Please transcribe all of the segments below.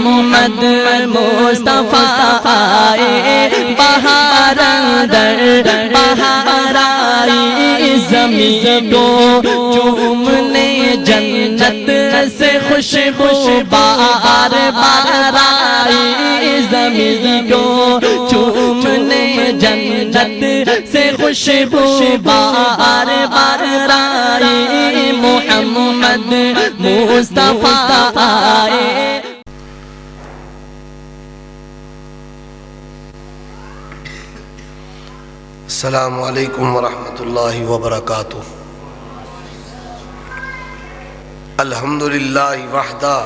محمد مصطفیٰ آئے، بہار اندر بہار آئی، زمین کو چومنے جنت سے خوشبو بار بار آئی، زمین کو چومنے جنت سے خوشبو بار بار آئی، محمد مصطفیٰ آئے۔ السلام علیکم ورحمۃ اللہ وبرکاتہ۔ الحمدللہ وحدہ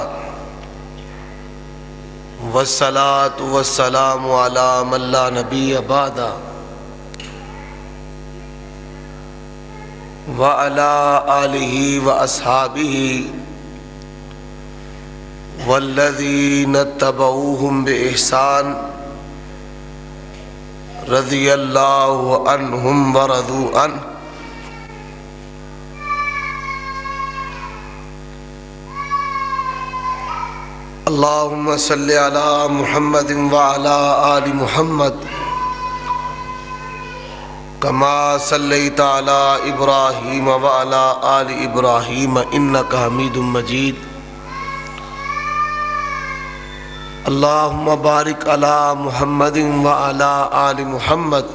والصلاة والسلام علی من لا نبی بعدہ وعلی آلہ واصحابہ والذین اتبعوہم بإحسان رضی اللہ عنہم ورضوا عنہ۔ اللہم صلی علی محمد وعلی آل محمد کما صلیت علی ابراہیم وعلی آل ابراہیم انک حمید مجید۔ اللہم بارک علی محمد وعلی آل محمد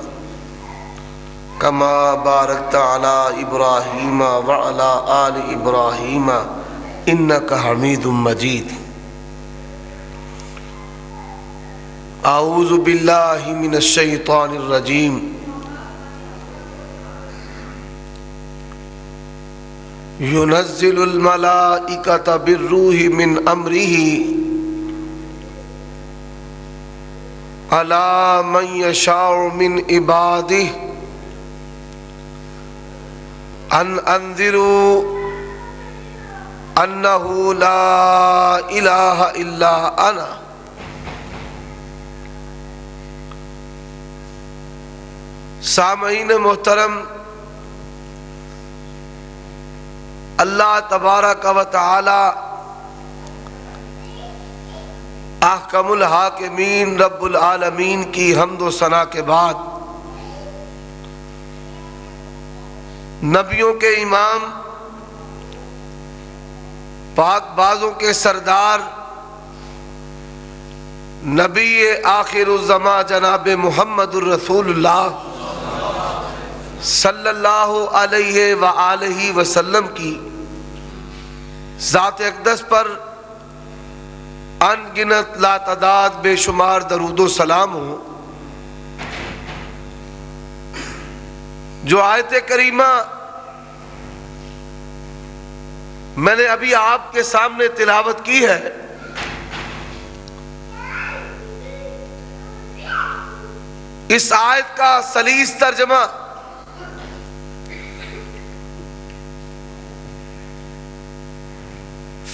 کما بارکت علی ابراہیم وعلی آل ابراہیم انک حمید مجید۔ اعوذ باللہ من الشیطان الرجیم۔ ينزل الملائكة بالروح من أمره على من يشاء من عباده أن أنذروا أنه لا إله إلا أنا۔ سامعین محترم، اللہ تبارک و تعالی احکم الحاکمین رب العالمین کی حمد و ثنا کے بعد نبیوں کے امام، پاک بازوں کے سردار، نبی آخر الزماں جناب محمد الرسول اللہ صلی اللہ علیہ وآلہ وسلم کی ذات اقدس پر ان گنت لا تعداد بے شمار درود و سلام ہو۔ جو آیت کریمہ میں نے ابھی آپ کے سامنے تلاوت کی ہے، اس آیت کا سلیس ترجمہ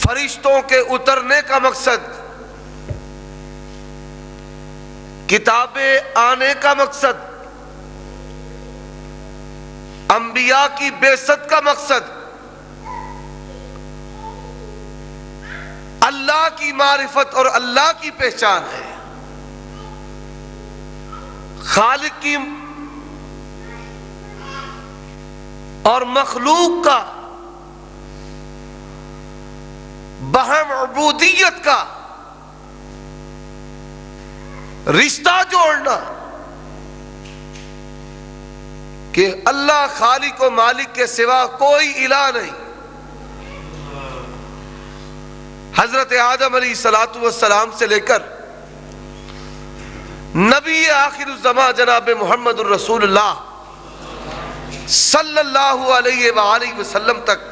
فرشتوں کے اترنے کا مقصد، کتابیں آنے کا مقصد، انبیاء کی بعثت کا مقصد، اللہ کی معرفت اور اللہ کی پہچان ہے۔ خالق کی اور مخلوق کا باہم عبودیت کا رشتہ جوڑنا، کہ اللہ خالق و مالک کے سوا کوئی الہ نہیں۔ حضرت آدم علیہ السلام سے لے کر نبی آخر الزماں جناب محمد الرسول اللہ صلی اللہ علیہ وآلہ وسلم تک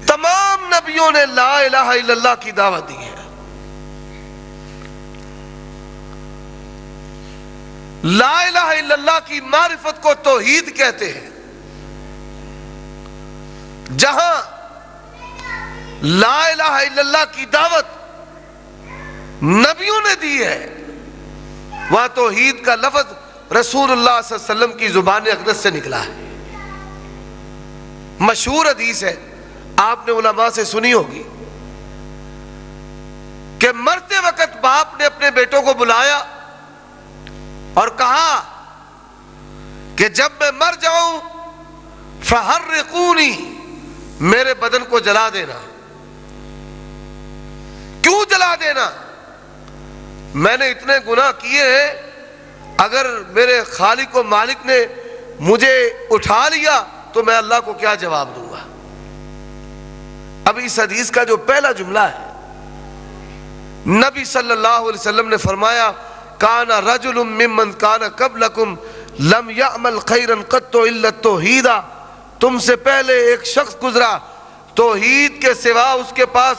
تمام نبیوں نے لا الہ الا اللہ کی دعوت دی ہے۔ لا الہ الا اللہ کی معرفت کو توحید کہتے ہیں۔ جہاں لا الہ الا اللہ کی دعوت نبیوں نے دی ہے، وہاں توحید کا لفظ رسول اللہ صلی اللہ علیہ وسلم کی زبان اقدس سے نکلا ہے۔ مشہور حدیث ہے، آپ نے علماء سے سنی ہوگی، کہ مرتے وقت باپ نے اپنے بیٹوں کو بلایا اور کہا کہ جب میں مر جاؤں فحرقونی، میرے بدن کو جلا دینا۔ کیوں جلا دینا؟ میں نے اتنے گناہ کیے ہیں، اگر میرے خالق و مالک نے مجھے اٹھا لیا تو میں اللہ کو کیا جواب دوں گا؟ اب اس حدیث کا جو پہلا جملہ ہے، نبی صلی اللہ علیہ وسلم نے فرمایا کان رجل ممن کان قبلکم لم یعمل خیرا قط الا التوحید، تم سے پہلے ایک شخص گزرا توحید کے سوا اس کے پاس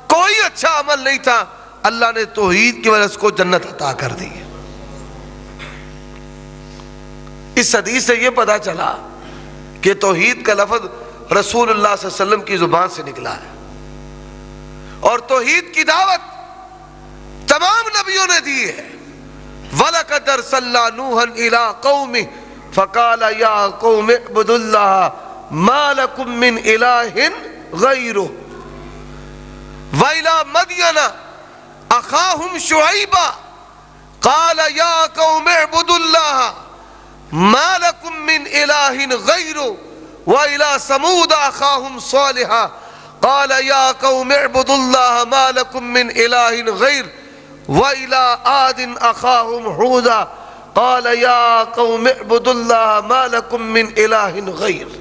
کوئی اچھا عمل نہیں تھا، اللہ نے توحید کی وجہ سے اس کو جنت عطا کر دی۔ اس حدیث سے یہ پتا چلا کہ توحید کا لفظ رسول اللہ صلی اللہ علیہ وسلم کی زبان سے نکلا ہے، اور توحید کی دعوت تمام نبیوں نے دی ہے۔ وَلَقَدْ أَرْسَلْنَا نُوحًا إِلَىٰ قَوْمِهِ فَقَالَ يَا قَوْمِ اعْبُدُوا اللَّهَ مَا لَكُم مِّنْ إِلَٰهٍ غَيْرُهُ وَإِلَىٰ مَدْيَنَ أَخَاهُمْ شُعَيْبًا قَالَ يَا قَوْمِ اعْبُدُوا اللَّهَ مَا لَكُم مِّنْ إِلَٰهٍ غَيْرُهُ وَإِلَىٰ ثَمُودَ أَخَاهُمْ صَالِحًا قَالَ يَا قَوْمِ اعْبُدُوا اللَّهَ مَا لَكُم مِّنْ إِلَٰهٍ غَيْرُهُ وَإِلَىٰ عَادٍ أَخَاهُمْ هُودًا قَالَ يَا قَوْمِ اعْبُدُوا اللَّهَ مَا لَكُم مِّنْ إِلَٰهٍ غَيْرُهُ۔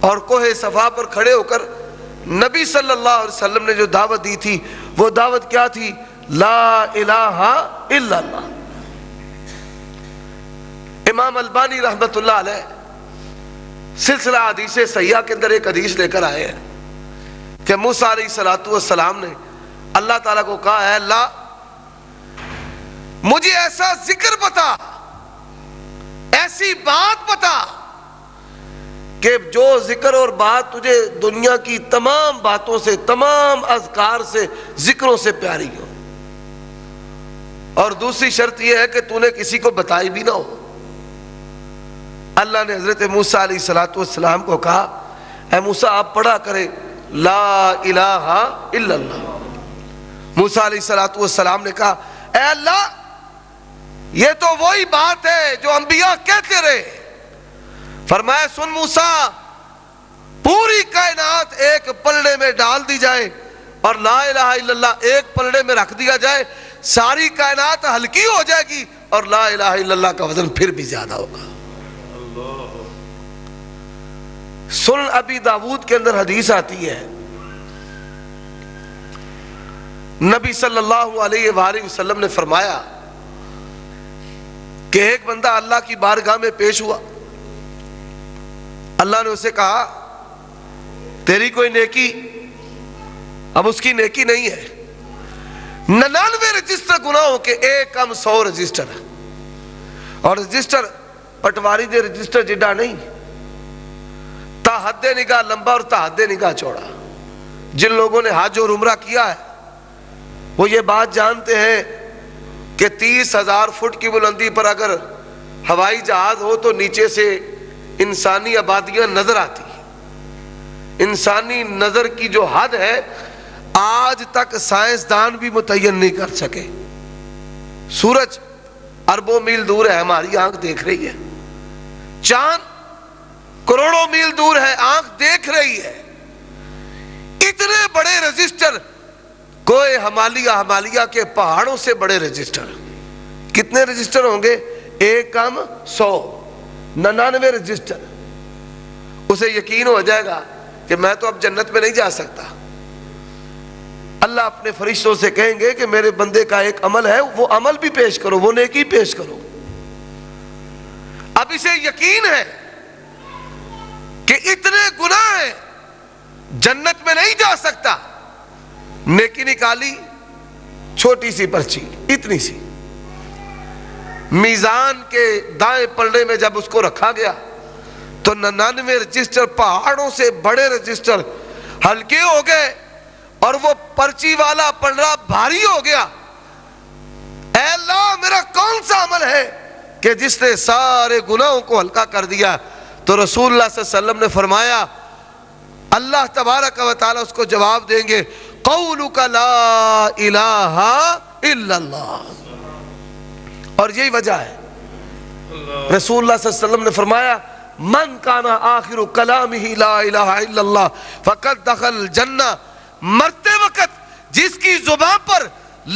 اور کوہ صفا پر کھڑے ہو کر نبی صلی اللہ علیہ وسلم نے جو دعوت دی تھی وہ دعوت کیا تھی؟ لا الہ الا اللہ۔ امام البانی رحمت اللہ علیہ سلسلہ حدیث صحیحہ کے اندر ایک حدیث لے کر آئے ہیں کہ موسیٰ علیہ السلام نے اللہ تعالیٰ کو کہا ہے اللہ مجھے ایسا ذکر بتا، ایسی بات بتا کہ جو ذکر اور بات تجھے دنیا کی تمام باتوں سے، تمام اذکار سے، ذکروں سے پیاری ہو، اور دوسری شرط یہ ہے کہ تو نے کسی کو بتائی بھی نہ ہو۔ اللہ نے حضرت موسیٰ علیہ السلام کو کہا اے موسیٰ آپ پڑھا کرے لا الہ الا اللہ۔ موسیٰ علیہ السلام نے کہا اے اللہ یہ تو وہی بات ہے جو انبیاء کہتے رہے۔ فرمایا سن موسیٰ، پوری کائنات ایک پلڑے میں ڈال دی جائے اور لا الہ الا اللہ ایک پلڑے میں رکھ دیا جائے، ساری کائنات ہلکی ہو جائے گی اور لا الہ الا اللہ کا وزن پھر بھی زیادہ ہوگا۔ سنن ابی داود کے اندر حدیث آتی ہے نبی صلی اللہ علیہ وآلہ وسلم نے فرمایا کہ ایک بندہ اللہ کی بارگاہ میں پیش ہوا، اللہ نے اسے کہا تیری کوئی نیکی، اب اس کی نیکی نہیں ہے، 99 رجسٹر گناہوں کے ایک کم 100 رجسٹر، اور رجسٹر پٹواری دے رجسٹر جڈا نہیں، تا حد نگاہ لمبا اور تا حد نگاہ چوڑا۔ جن لوگوں نے حج اور عمرہ کیا ہے وہ یہ بات جانتے ہیں کہ 30,000 فٹ کی بلندی پر اگر ہوائی جہاز ہو تو نیچے سے انسانی آبادیاں نظر آتی ہیں۔ انسانی نظر کی جو حد ہے آج تک سائنسدان بھی متعین نہیں کر سکے۔ سورج اربوں میل دور ہے، ہماری آنکھ دیکھ رہی ہے، چاند کروڑوں میل دور ہے، آنکھ دیکھ رہی ہے۔ اتنے بڑے رجسٹر، کوہ ہمالیہ کے پہاڑوں سے بڑے رجسٹر، کتنے رجسٹر ہوں گے؟ ایک کم 100، 99 رجسٹر۔ اسے یقین ہو جائے گا کہ میں تو اب جنت میں نہیں جا سکتا، اللہ اپنے فرشتوں سے کہیں گے کہ میرے بندے کا ایک عمل ہے، وہ عمل بھی پیش کرو، وہ نیکی پیش کرو۔ اب اسے یقین ہے کہ اتنے گناہ ہیں، جنت میں نہیں جا سکتا، نیکی نکالی، چھوٹی سی پرچی اتنی سی، میزان کے دائیں پلڑے میں جب اس کو رکھا گیا تو 99 رجسٹر پہاڑوں سے بڑے رجسٹر ہلکے ہو گئے اور وہ پرچی والا پلڑا بھاری ہو گیا۔ اے اللہ میرا کون سا عمل ہے کہ جس نے سارے گناہوں کو ہلکا کر دیا؟ تو رسول اللہ صلی اللہ علیہ وسلم نے فرمایا اللہ تبارک و تعالیٰ اس کو جواب دیں گے قولک لا الہ الا اللہ. اور یہی وجہ ہے رسول اللہ صلی اللہ علیہ وسلم نے فرمایا من کان آخر کلامہ لا الہ الا اللہ فقد دخل الجنہ. مرتے وقت جس کی زبان پر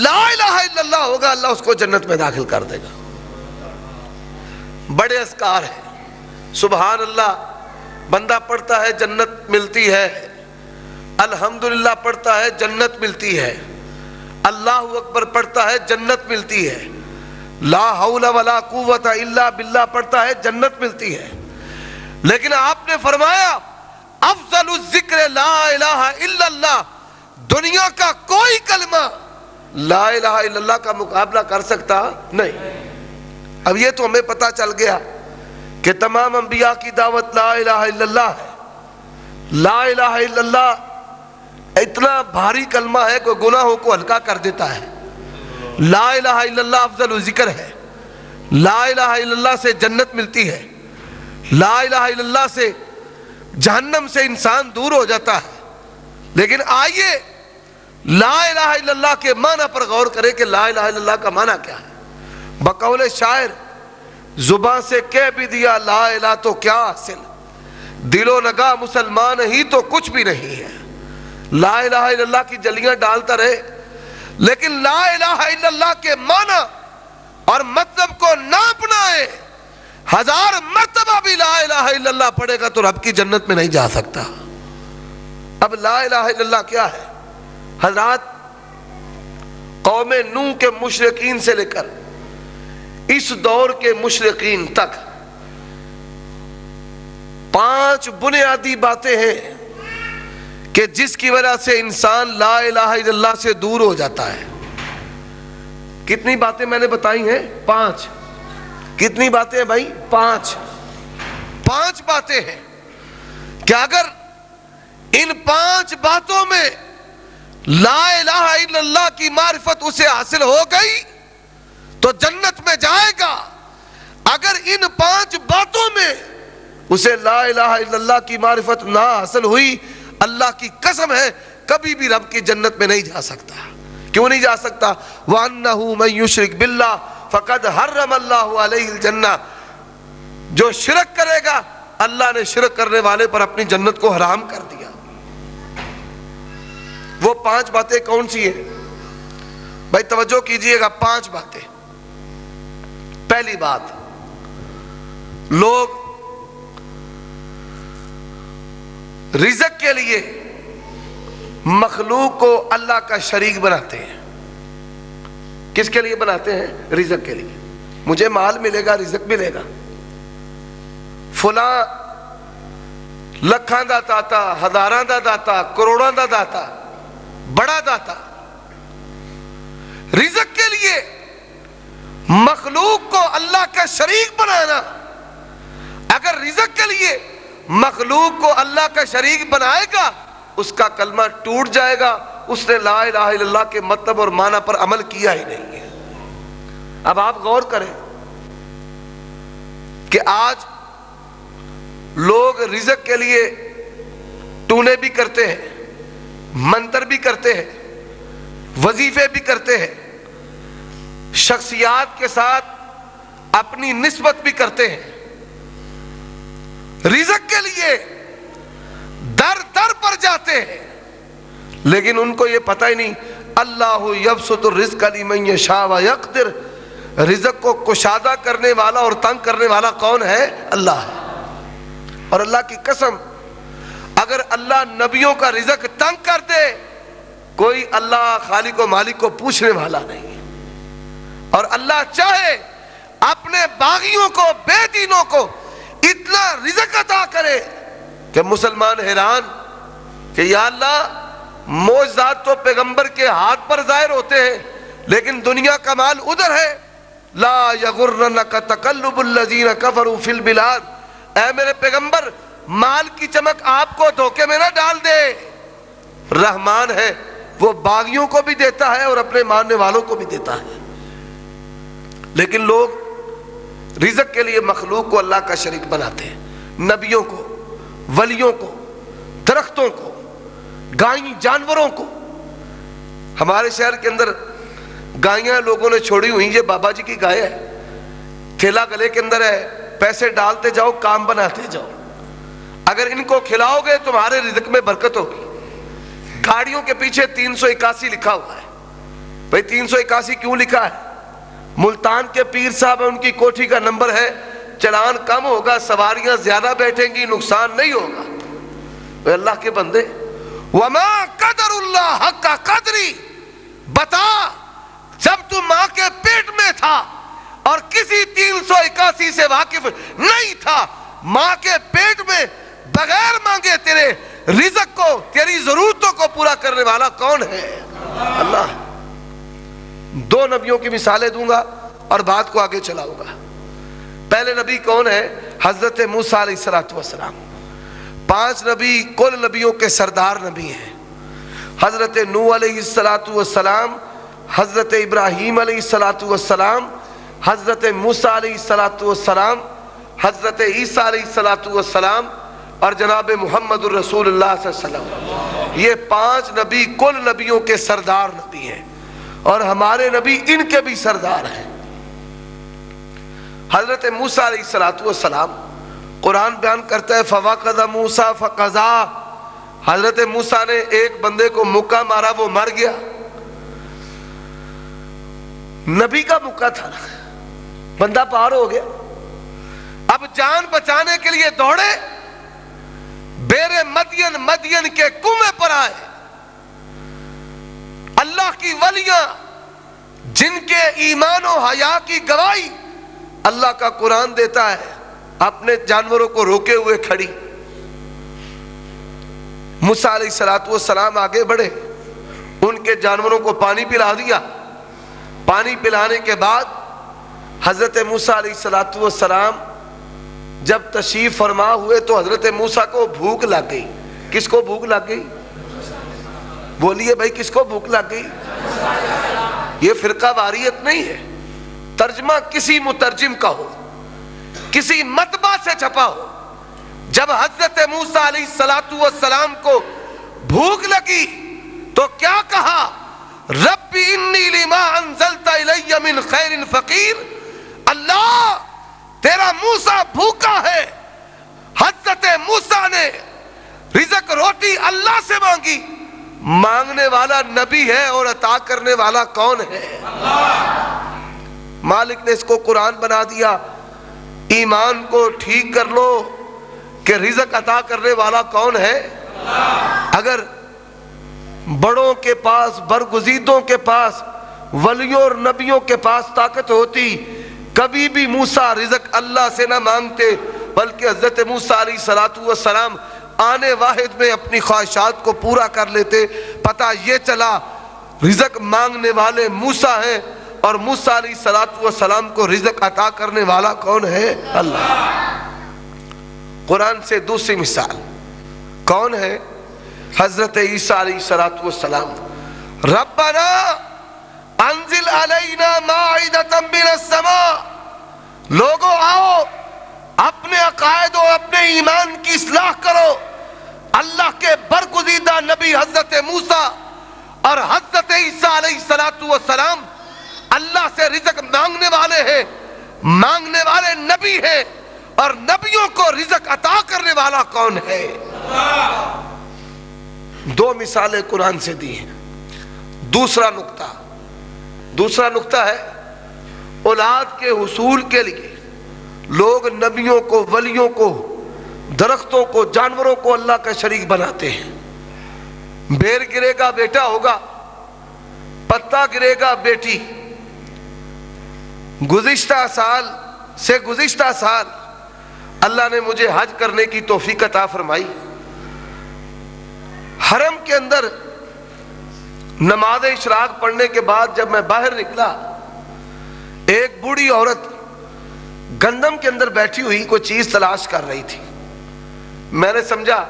لا الہ الا اللہ ہوگا اللہ اس کو جنت میں داخل کر دے گا. بڑے اذکار ہیں. سبحان اللہ بندہ پڑھتا ہے جنت ملتی ہے, الحمدللہ پڑھتا ہے جنت ملتی ہے, اللہ اکبر پڑھتا ہے جنت ملتی ہے, لا حول ولا قوت الا باللہ پڑھتا ہے جنت ملتی ہے. لیکن آپ نے فرمایا افضل الذکر لا الہ الا اللہ. دنیا کا کوئی کلمہ لا الہ الا اللہ کا مقابلہ کر سکتا نہیں. اب یہ تو ہمیں پتا چل گیا کہ تمام انبیاء کی دعوت لا الہ الا اللہ ہے. لا الہ الا اللہ اتنا بھاری کلمہ ہے کہ گناہوں کو ہلکا کر دیتا ہے. لا الہ الا اللہ افضل الذکر ہے. لا الہ الا اللہ سے جنت ملتی ہے. لا الہ الا اللہ سے جہنم سے انسان دور ہو جاتا ہے. لیکن آئیے لا الہ الا اللہ کے معنی پر غور کریں کہ لا الہ الا اللہ کا معنی کیا ہے. بقول شاعر زبان سے کہہ بھی دیا لا الہ تو کیا حاصل, دل و نگاہ مسلمان ہی تو کچھ بھی نہیں ہے. لا الہ الا اللہ کی جلیاں ڈالتا رہے لیکن لا الہ الا اللہ کے معنی اور مطلب کو نہ اپنائے, 1000 مرتبہ بھی لا الہ الا اللہ پڑھے گا تو رب کی جنت میں نہیں جا سکتا. اب لا الہ الا اللہ کیا ہے حضرات؟ قوم نوح کے مشرکین سے لے کر اس دور کے مشرکین تک 5 بنیادی باتیں ہیں کہ جس کی وجہ سے انسان لا الہ الا اللہ سے دور ہو جاتا ہے. کتنی باتیں میں نے بتائی ہیں؟ 5. کتنی باتیں ہیں بھائی؟ 5 باتیں ہیں کہ اگر ان 5 باتوں میں لا الہ الا اللہ کی معرفت اسے حاصل ہو گئی تو جنت میں جائے گا. اگر ان 5 باتوں میں اسے لا الہ الا اللہ کی معرفت نہ حاصل ہوئی, اللہ کی قسم ہے کبھی بھی رب کی جنت میں نہیں جا سکتا. کیوں نہیں جا سکتا؟ وَأَنَّهُ مَن يُشْرِكْ بِاللَّهِ فَقَدْ حَرَّمَ اللَّهُ عَلَيْهِ الْجَنَّةَ. جو شرک کرے گا اللہ نے شرک کرنے والے پر اپنی جنت کو حرام کر دیا. وہ 5 باتیں کون سی ہیں بھائی؟ توجہ کیجئے گا. 5 باتیں. پہلی بات, لوگ رزق کے لیے مخلوق کو اللہ کا شریک بناتے ہیں. کس کے لیے بناتے ہیں؟ رزق کے لیے. مجھے مال ملے گا, رزق ملے گا. فلاں لکھاں دا داتا, ہزاراں دا داتا, کروڑاں دا داتا, بڑا داتا. رزق کے لیے مخلوق کو اللہ کا شریک بنانا. اگر رزق کے لیے مخلوق کو اللہ کا شریک بنائے گا اس کا کلمہ ٹوٹ جائے گا. اس نے لا الہ الا اللہ کے مطلب اور معنی پر عمل کیا ہی نہیں ہے. اب آپ غور کریں کہ آج لوگ رزق کے لیے ٹونے بھی کرتے ہیں, منتر بھی کرتے ہیں, وظیفے بھی کرتے ہیں, شخصیات کے ساتھ اپنی نسبت بھی کرتے ہیں. رزق کے لیے در در پر جاتے ہیں لیکن ان کو یہ پتہ ہی نہیں اللہ یبسط الرزق لمن یشاء ویقدر. رزق کو کشادہ کرنے والا اور تنگ کرنے والا کون ہے؟ اللہ ہے. اور اللہ کی قسم اگر اللہ نبیوں کا رزق تنگ کر دے کوئی اللہ خالق و مالک کو پوچھنے والا نہیں. اور اللہ چاہے اپنے باغیوں کو, بے دینوں کو اتنا رزق عطا کرے کہ مسلمان حیران کہ یا اللہ معجزات تو پیغمبر کے ہاتھ پر ظاہر ہوتے ہیں لیکن دنیا کا مال ادھر ہے. لا یغرنک تقلب الذین کفروا فی البلاد. اے میرے پیغمبر مال کی چمک آپ کو دھوکے میں نہ ڈال دے. رحمان ہے, وہ باغیوں کو بھی دیتا ہے اور اپنے ماننے والوں کو بھی دیتا ہے. لیکن لوگ رزق کے لیے مخلوق کو اللہ کا شریک بناتے ہیں. نبیوں کو, ولیوں کو, درختوں کو, گائیں جانوروں کو, ہمارے شہر کے اندر گائیاں لوگوں نے چھوڑی ہوئی، یہ بابا جی کی گائے ہے، تھیلا گلے کے اندر ہے، پیسے ڈالتے جاؤ، کام بناتے جاؤ، اگر ان کو کھلاؤ گے تمہارے رزق میں برکت ہوگی۔ گاڑیوں کے پیچھے 381 لکھا ہوا ہے، بھئی 381 کیوں لکھا ہے؟ ملتان کے پیر صاحب ان کی کوٹھی کا نمبر ہے، چلان کم ہوگا، سواریاں زیادہ بیٹھیں گی، نقصان نہیں ہوگا۔ اے اللہ کے بندے، وَمَا قَدَرُ اللَّهَ حَقَّ قَدْرِ، بتا جب تو ماں کے پیٹ میں تھا اور کسی 381 سے واقف نہیں تھا، ماں کے پیٹ میں بغیر مانگے تیرے رزق کو، تیری ضرورتوں کو پورا کرنے والا کون ہے؟ اللہ۔ دو نبیوں کی مثالیں دوں گا اور بات کو آگے چلاؤں گا۔ پہلے نبی کون ہے؟ حضرت موسیٰ علیہ السلام۔ 5 نبی کل نبیوں کے سردار نبی ہیں۔ حضرت نوح علیہ السلام، حضرت ابراہیم علیہ السلام، حضرت موسیٰ علیہ السلام، حضرت عیسیٰ علیہ السلام اور جناب محمد الرسول اللہ صلی اللہ علیہ وسلم۔ یہ 5 نبی کل نبیوں کے سردار نبی ہیں، اور ہمارے نبی ان کے بھی سردار ہیں۔ حضرت موسیٰ علیہ السلام، قرآن بیان کرتا ہے فَوَقَدَ مُوسَى فَقَضَى، حضرت موسیٰ نے ایک بندے کو مکہ مارا، وہ مر گیا۔ نبی کا مکہ تھا، بندہ پار ہو گیا، اب جان بچانے کے لیے دوڑے، بیر مدین کے کنویں پر آئے۔ اللہ کی ولیاں جن کے ایمان و حیا کی گواہی اللہ کا قرآن دیتا ہے، اپنے جانوروں کو روکے ہوئے کھڑی۔ موسیٰ علیہ السلام آگے بڑھے، ان کے جانوروں کو پانی پلا دیا۔ پانی پلانے کے بعد حضرت موسیٰ علیہ السلام جب تشریف فرما ہوئے تو حضرت موسیٰ کو بھوک لگ گئی۔ کس کو بھوک لگ گئی؟ بولیے بھائی، کس کو بھوک لگ گئی؟ یہ فرقہ واریت نہیں ہے، ترجمہ کسی مترجم کا ہو، کسی مطبع سے چھپا ہو۔ جب حضرت موسیٰ علیہ السلام کو بھوک لگی تو کیا کہا؟ رب انی لما انزلت الی من خیر فقیر، اللہ تیرا موسیٰ بھوکا ہے۔ حضرت موسیٰ نے رزق روٹی اللہ سے مانگی، مانگنے والا نبی ہے اور عطا کرنے والا کون ہے؟ مالک نے اس کو قرآن بنا دیا۔ ایمان کو ٹھیک کر لو کہ رزق عطا کرنے والا کون ہے؟ اگر بڑوں کے پاس، برگزیدوں کے پاس، ولیوں اور نبیوں کے پاس طاقت ہوتی، کبھی بھی موسیٰ رزق اللہ سے نہ مانگتے، بلکہ حضرت موسیٰ علیہ السلام آنے واحد میں اپنی خواہشات کو پورا کر لیتے۔ پتہ یہ چلا رزق مانگنے والے موسیٰ ہیں، اور موسیٰ علیہ السلام کو رزق عطا کرنے والا کون ہے؟ اللہ۔ قرآن سے دوسری مثال کون ہے؟ حضرت عیسیٰ علیہ السلام۔ ربنا انزل علینا مائدۃ من السماء، لوگوں آؤ اپنے عقائد و اپنے ایمان کی اصلاح کرو۔ اللہ کے برگزیدہ نبی حضرت موسیٰ اور حضرت عیسیٰ علیہ السلام اللہ سے رزق مانگنے والے ہیں، مانگنے والے نبی ہیں، اور نبیوں کو رزق عطا کرنے والا کون ہے؟ دو مثالیں قرآن سے دی ہیں۔ دوسرا نقطہ ہے اولاد کے حصول کے لیے لوگ نبیوں کو، ولیوں کو، درختوں کو، جانوروں کو اللہ کا شریک بناتے ہیں۔ بیر گرے گا بیٹا ہوگا، پتا گرے گا بیٹی۔ گزشتہ سال اللہ نے مجھے حج کرنے کی توفیق عطا فرمائی۔ حرم کے اندر نماز اشراق پڑھنے کے بعد جب میں باہر نکلا، ایک بوڑھی عورت گندم کے اندر بیٹھی ہوئی کوئی چیز تلاش کر رہی تھی۔ میں نے سمجھا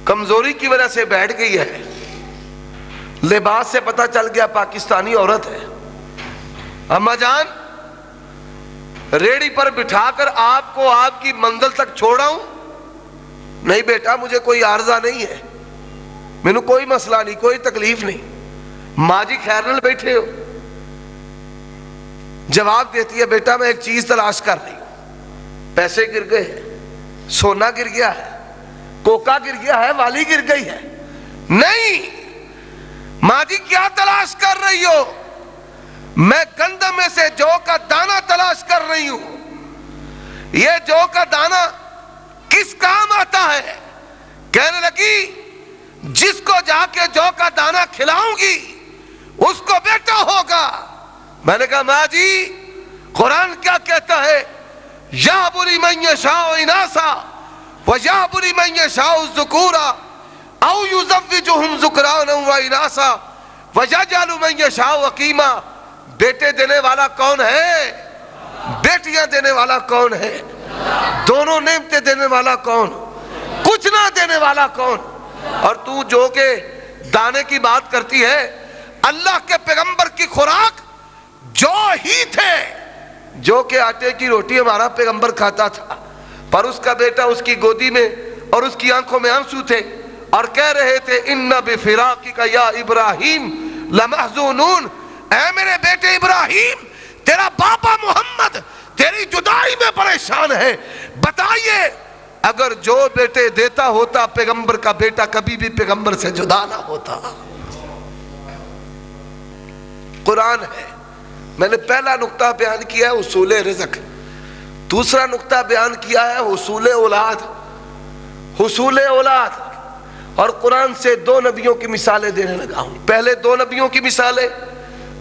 کمزوری کی وجہ سے بیٹھ گئی ہے، لباس سے پتہ چل گیا پاکستانی عورت ہے۔ اما جان، ریڑھی پر بٹھا کر آپ کو آپ کی منزل تک چھوڑا ہوں؟ نہیں بیٹا، مجھے کوئی عارضہ نہیں ہے، مینوں کوئی مسئلہ نہیں، کوئی تکلیف نہیں۔ ماں جی خیر نال بیٹھے ہو؟ جواب دیتی ہے بیٹا میں ایک چیز تلاش کر رہی ہوں، پیسے گر گئے ہیں، سونا گر گیا ہے، کوکا گر گیا ہے، والی گر گئی ہے۔ نہیں ماں جی کیا تلاش کر رہی ہو؟ میں گندم میں سے جو کا دانہ تلاش کر رہی ہوں۔ یہ جو کا دانہ کس کام آتا ہے؟ کہنے لگی جس کو جا کے جو کا دانہ کھلاؤں گی اس کو بیٹا ہوگا۔ میں نے کہا ماں جی قرآن کیا کہتا ہے؟ یَهْبُ لِمَن يَشَاءُ إِنَاثًا وَيَهْبُ لِمَن يَشَاءُ الذُّكُورَ أَوْ يُزَوِّجُهُمْ ذُكْرَانًا وَإِنَاثًا وَيَجْعَلُ مَن يَشَاءُ عَقِيمًا۔ بیٹے دینے والا کون ہے؟ بیٹیاں دینے والا کون ہے؟ دونوں نعمتیں دینے والا کون؟ کچھ نہ دینے والا کون؟ اور تو جو کہ دانے کی بات کرتی ہے، اللہ کے پیغمبر کی خوراک جو ہی تھے، جو کہ آٹے کی روٹی ہمارا پیغمبر کھاتا تھا، پر اس کا بیٹا اس کی گودی میں اور اس کی آنکھوں میں آنسو تھے اور کہہ رہے تھے اِنَّ بِفِرَاقِكَ يَا إِبْرَاهِيمُ لَمَحْزُونُونَ، اے میرے بیٹے ابراہیم تیرا بابا محمد تیری جدائی میں پریشان ہے۔ بتائیے اگر جو بیٹے دیتا ہوتا پیغمبر کا بیٹا کبھی بھی پیغمبر سے جدا نہ ہوتا۔ قرآن ہے۔ میں نے پہلا نقطہ بیان کیا ہے حصول رزق، دوسرا نقطہ بیان کیا ہے حصول اولاد۔ حصول اولاد اور قرآن سے دو نبیوں کی مثالیں دینے لگا ہوں۔ پہلے دو نبیوں کی مثالیں،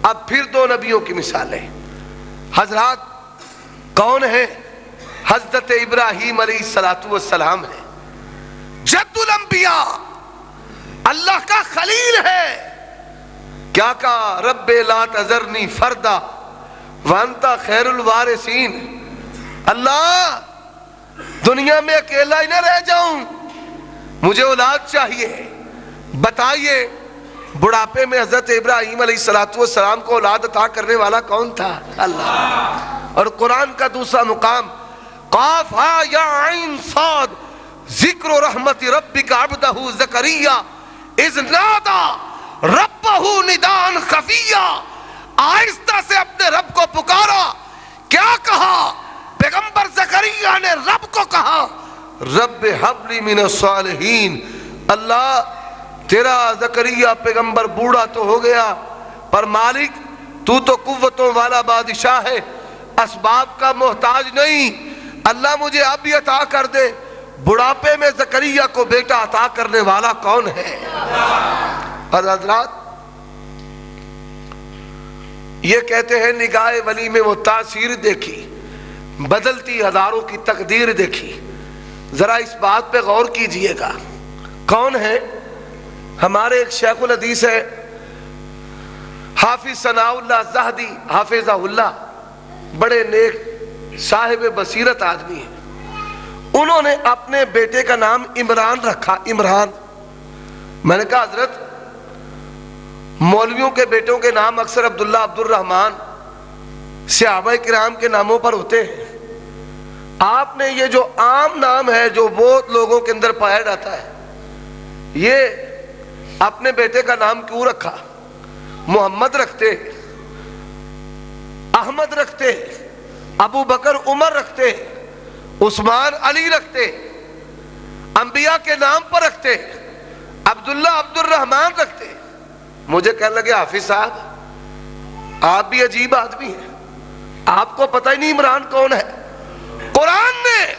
اب پھر دو نبیوں کی مثالیں۔ حضرات کون ہیں؟ حضرت ابراہیم علیہ السلام ہے، جد الانبیاء، اللہ کا خلیل ہے۔ کیا کہا؟ رب لا تذرنی فردا وانت خیر الوارثین۔ اللہ دنیا میں اکیلا ہی نہ رہ جاؤں، مجھے اولاد چاہیے۔ بتائیے بڑھاپے میں حضرت ابراہیم علیہ السلام کو اولاد عطا کرنے والا کون تھا؟ اللہ۔ اور قرآن کا دوسرا مقام قاف ہا یا عین صاد ذکر رحمت ربک عبدہ زکریا اذ نادا ربہ نداء خفیا۔ آہستہ سے اپنے رب کو پکارا۔ کیا کہا؟ پیغمبر زکریا نے رب کو کہا رب ہب لی من الصالحین۔ اللہ تیرا زکریا پیغمبر بوڑھا تو ہو گیا، پر مالک تو قوتوں والا بادشاہ ہے، اسباب کا محتاج نہیں۔ اللہ مجھے اب بھی عطا کر دے۔ بڑھاپے میں زکریا کو بیٹا عطا کرنے والا کون ہے؟ اور حضرات یہ کہتے ہیں نگاہ ولی میں وہ تاثیر دیکھی، بدلتی ہزاروں کی تقدیر دیکھی۔ ذرا اس بات پہ غور کیجئے گا، کون ہے؟ ہمارے ایک شیخ الحدیث ہے حافظ ثناء اللہ زاہدی حافظہ اللہ، بڑے نیک صاحب بصیرت آدمی ہیں۔ انہوں نے اپنے بیٹے کا نام عمران رکھا، عمران۔ میں نے کہا حضرت مولویوں کے بیٹوں کے نام اکثر عبداللہ، عبد الرحمن، صحابہ کرام کے ناموں پر ہوتے ہیں، آپ نے یہ جو عام نام ہے جو بہت لوگوں کے اندر پایا جاتا ہے، یہ اپنے بیٹے کا نام کیوں رکھا؟ محمد رکھتے، احمد رکھتے، ابو بکر عمر رکھتے، عثمان علی رکھتے، انبیاء کے نام پر رکھتے، عبداللہ عبد الرحمن رکھتے۔ مجھے کہنے لگے حافظ صاحب آپ بھی عجیب آدمی ہیں، آپ کو پتہ ہی نہیں عمران کون ہے۔ قرآن نے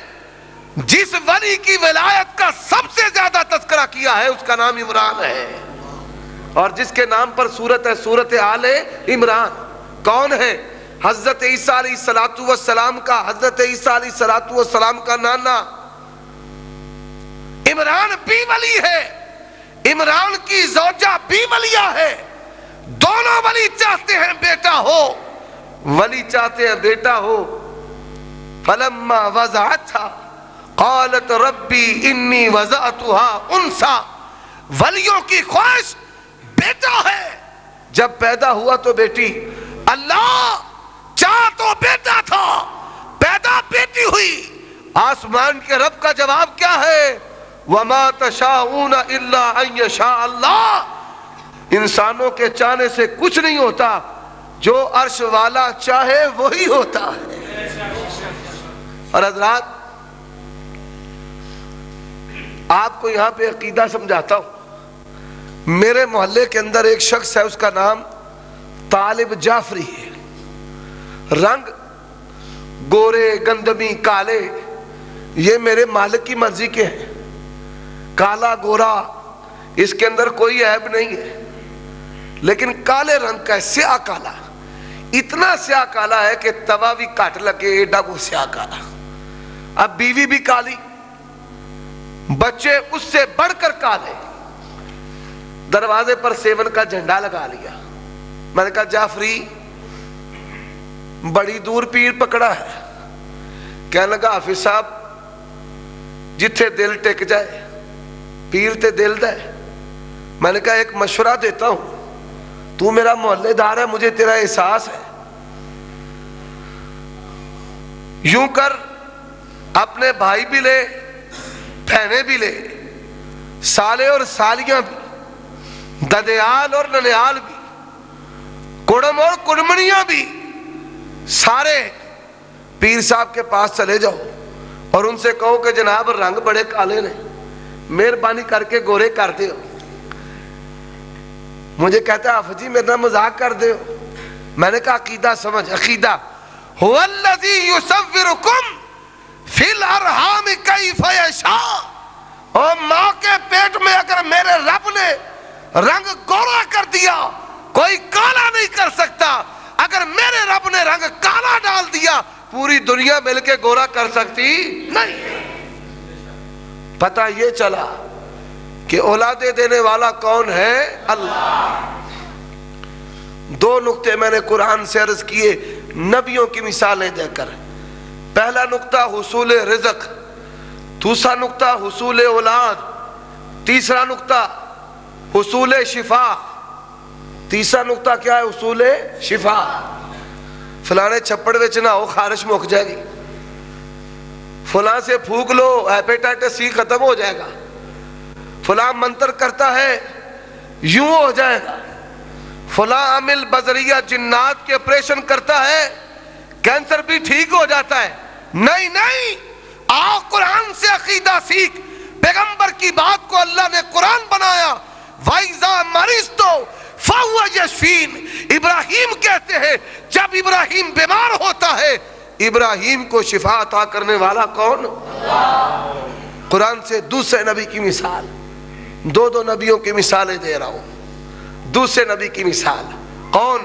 جس ولی کی ولایت کا سب سے زیادہ تذکرہ کیا ہے اس کا نام عمران ہے، اور جس کے نام پر سورت ہے سورت آل عمران۔ کون ہے؟ حضرت عیسیٰ علیہ السلام کا، حضرت عیسیٰ علیہ السلام کا نانا عمران بھی ولی ہے، عمران کی زوجہ بھی ولیہ ہے۔ دونوں ولی چاہتے ہیں بیٹا ہو، ولی چاہتے ہیں بیٹا ہو۔ فلما وضعتها قالت ربی انی وضعتها انثى۔ ولیوں کی خواہش بیٹا ہے، جب پیدا ہوا تو بیٹی۔ اللہ چاہ تو بیٹا تھا، پیدا بیٹی ہوئی۔ آسمان کے رب کا جواب کیا ہے؟ وَمَا تَشَاءُونَ إِلَّا أَن يَشَاءَ اللَّهُ۔ انسانوں کے چاہنے سے کچھ نہیں ہوتا، جو عرش والا چاہے وہی ہوتا ہے۔ اور حضرات آپ کو یہاں پہ عقیدہ سمجھاتا ہوں، میرے محلے کے اندر ایک شخص ہے، اس کا نام طالب جعفری ہے، رنگ گورے گندمی کالے، یہ میرے مالک کی مرضی کے ہیں، کالا گورا اس کے اندر کوئی عیب نہیں ہے، لیکن کالے رنگ کا ہے، سیاہ کالا، اتنا سیاہ کالا ہے کہ توا بھی کٹ لگے، ایڈا کو سیاہ کالا۔ اب بیوی بھی کالی، بچے اس سے بڑھ کر کالے، دروازے پر 7 کا جھنڈا لگا لیا۔ میں نے کہا جعفری بڑی دور پیر پکڑا ہے۔ کہنے لگا حافظ صاحب جتھے دل ٹک جائے، پیر تے دل دے۔ میں نے کہا ایک مشورہ دیتا ہوں، تو میرا محلے دار ہے، مجھے تیرا احساس ہے، یوں کر اپنے بھائی بھی لے، بہنیں بھی لے، سالے اور سالیاں بھی، ددیال اور ننیال بھی، کڑم اور کڑمنیاں بھی، سارے پیر صاحب کے پاس چلے جاؤ اور ان سے کہو کہ جناب رنگ بڑے کالے نے، مہربانی کر کے گورے کر دے ہو۔ مجھے کہتا ہے حافظ جی میرا مذاق کر دے ہو۔ میں نے کہا عقیدہ سمجھ، عقیدہ هو الذی یصورکم فی الارحام کیف یشاء، اور ماں کے پیٹ میں اگر میرے رب نے رنگ گورا کر دیا کوئی کالا نہیں کر سکتا، اگر میرے رب نے رنگ کالا ڈال دیا پوری دنیا مل کے گورا کر سکتی نہیں۔ پتہ یہ چلا کہ اولادیں دینے والا کون ہے؟ اللہ۔ 2 نقطے میں نے قرآن سے عرض کیے نبیوں کی مثالیں دے کر۔ پہلا نقطہ حصول رزق، دوسرا نقطہ حصول اولاد، تیسرا نقطہ حصول شفا۔ تیسرا نقطہ کیا ہے؟ حصول شفا۔ فلانے چھپڑ وچ نہ ہو خارش مک جائے گی، فلاں سے پھونک لو ہیپیٹائٹس سی ختم ہو جائے گا، فلاں منتر کرتا ہے یوں ہو جائے گا، فلاں عامل بذریعہ جنات کے آپریشن کرتا ہے کینسر بھی ٹھیک ہو جاتا ہے۔ نہیں نہیں، آؤ قرآن سے عقیدہ سیکھ۔ پیغمبر کی بات کو اللہ نے قرآن بنایا، وَإِذَا مَرِضْتُ فَهُوَ يَشْفِينِ۔ ابراہیم کہتے ہیں جب ابراہیم بیمار ہوتا ہے ابراہیم کو شفا عطا کرنے والا کون؟ قرآن سے دوسرے نبی کی مثال، 2 نبیوں کی مثالیں دے رہا ہوں۔ دوسرے نبی کی مثال کون؟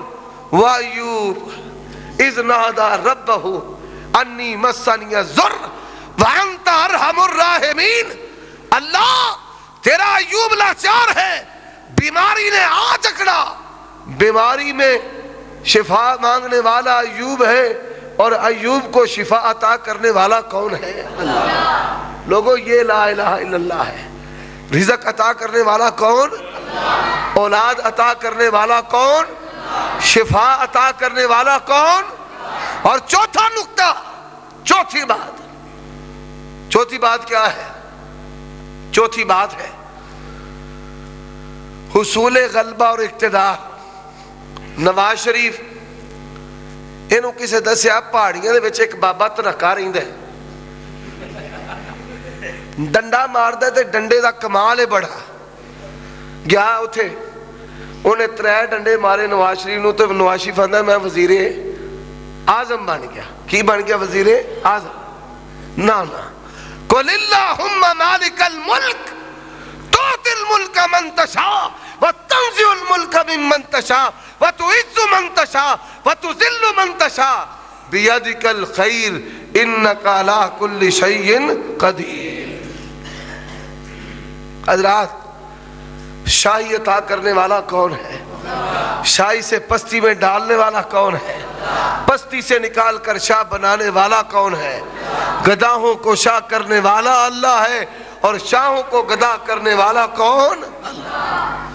وَأَيُّوبَ اِذْ نَادَى رَبَّهُ أَنِّي مَسَّنِيَ الضُّرُّ وَأَنْتَ أَرْحَمُ الرَّاحِمِينَ۔ اللہ تیرا ایوب لاچار ہے، بیماری نے آ جکڑا، بیماری میں شفا مانگنے والا ایوب ہے، اور ایوب کو شفا عطا کرنے والا کون ہے؟ اللہ۔ لوگوں یہ لا الہ الا اللہ ہے۔ رزق عطا کرنے والا کون؟ اولاد عطا کرنے والا کون؟ شفا عطا کرنے والا کون؟ اور چوتھا نقطہ، چوتھی بات کیا ہے؟ چوتھی بات ہے حصول غلبہ اور اقتدار۔ نواز شریف انہوں کسے دسیا پہاڑیاں دے وچ ایک بابا ترکا رہندا ہے، ڈنڈا ماردا ہے تے ڈنڈے دا کمال ہے بڑا۔ گیا اتھے انہیں 3 ڈنڈے مارے نواز شریف نو، تو نواز شریف آندا میں وزیر اعظم بن گیا۔ کی بن گیا؟ وزیر اعظم۔ نا قل اللہم مالک الملک تؤتی الملک من تشاء وتنزع الملک ممن تشاء وتعز من تشاء وتذل من تشاء بیدک الخیر انک علی کل شیء قدیر۔ حضرات شاہی عطا کرنے والا کون ہے؟ شاہی سے پستی میں ڈالنے والا کون ہے؟ پستی سے نکال کر شاہ بنانے والا کون ہے؟ گداہوں کو شاہ کرنے والا اللہ ہے، اور شاہوں کو گدا کرنے والا کون؟ اللہ۔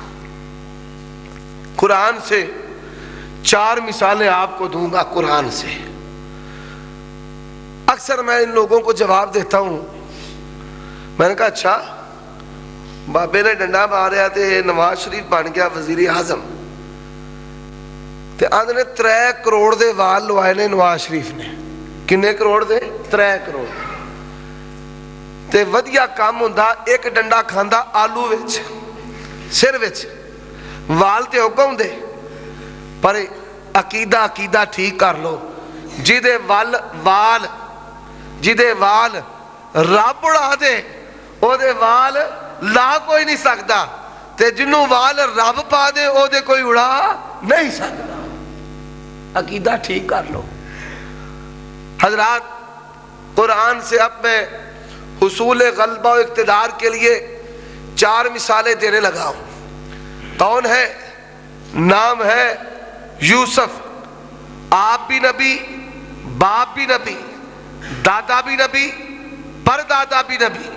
قرآن سے 4 مثالیں آپ کو دوں گا قرآن سے۔ اکثر میں ان لوگوں کو جواب دیتا ہوں، میں نے کہا اچھا بابے نے ڈنڈا ماریا تے نواز شریف بن گیا وزیر اعظم تے آندے نے 3 کروڑ دے وال لوائے نے نواز شریف نے. کنے کروڑ دے؟ 3 کروڑ. تے ودیا کام ہوندا ایک ڈنڈا کھاندا آلو وچ سر وچ وال تے حکم دے پر عقیدہ ٹھیک کر لو جیدے وال رب اڑا دے او دے وال لا کوئی نہیں سکتا تے جنوں وال رب پا دے او دے کوئی اڑا نہیں سکتا. عقیدہ ٹھیک کر لو. حضرات قرآن سے اب میں حصول غلبہ و اقتدار کے لیے 4 مثالیں دینے لگا ہوں. کون ہے؟ نام ہے یوسف. آپ بھی نبی، باپ بھی نبی، دادا بھی نبی، پردادا بھی نبی.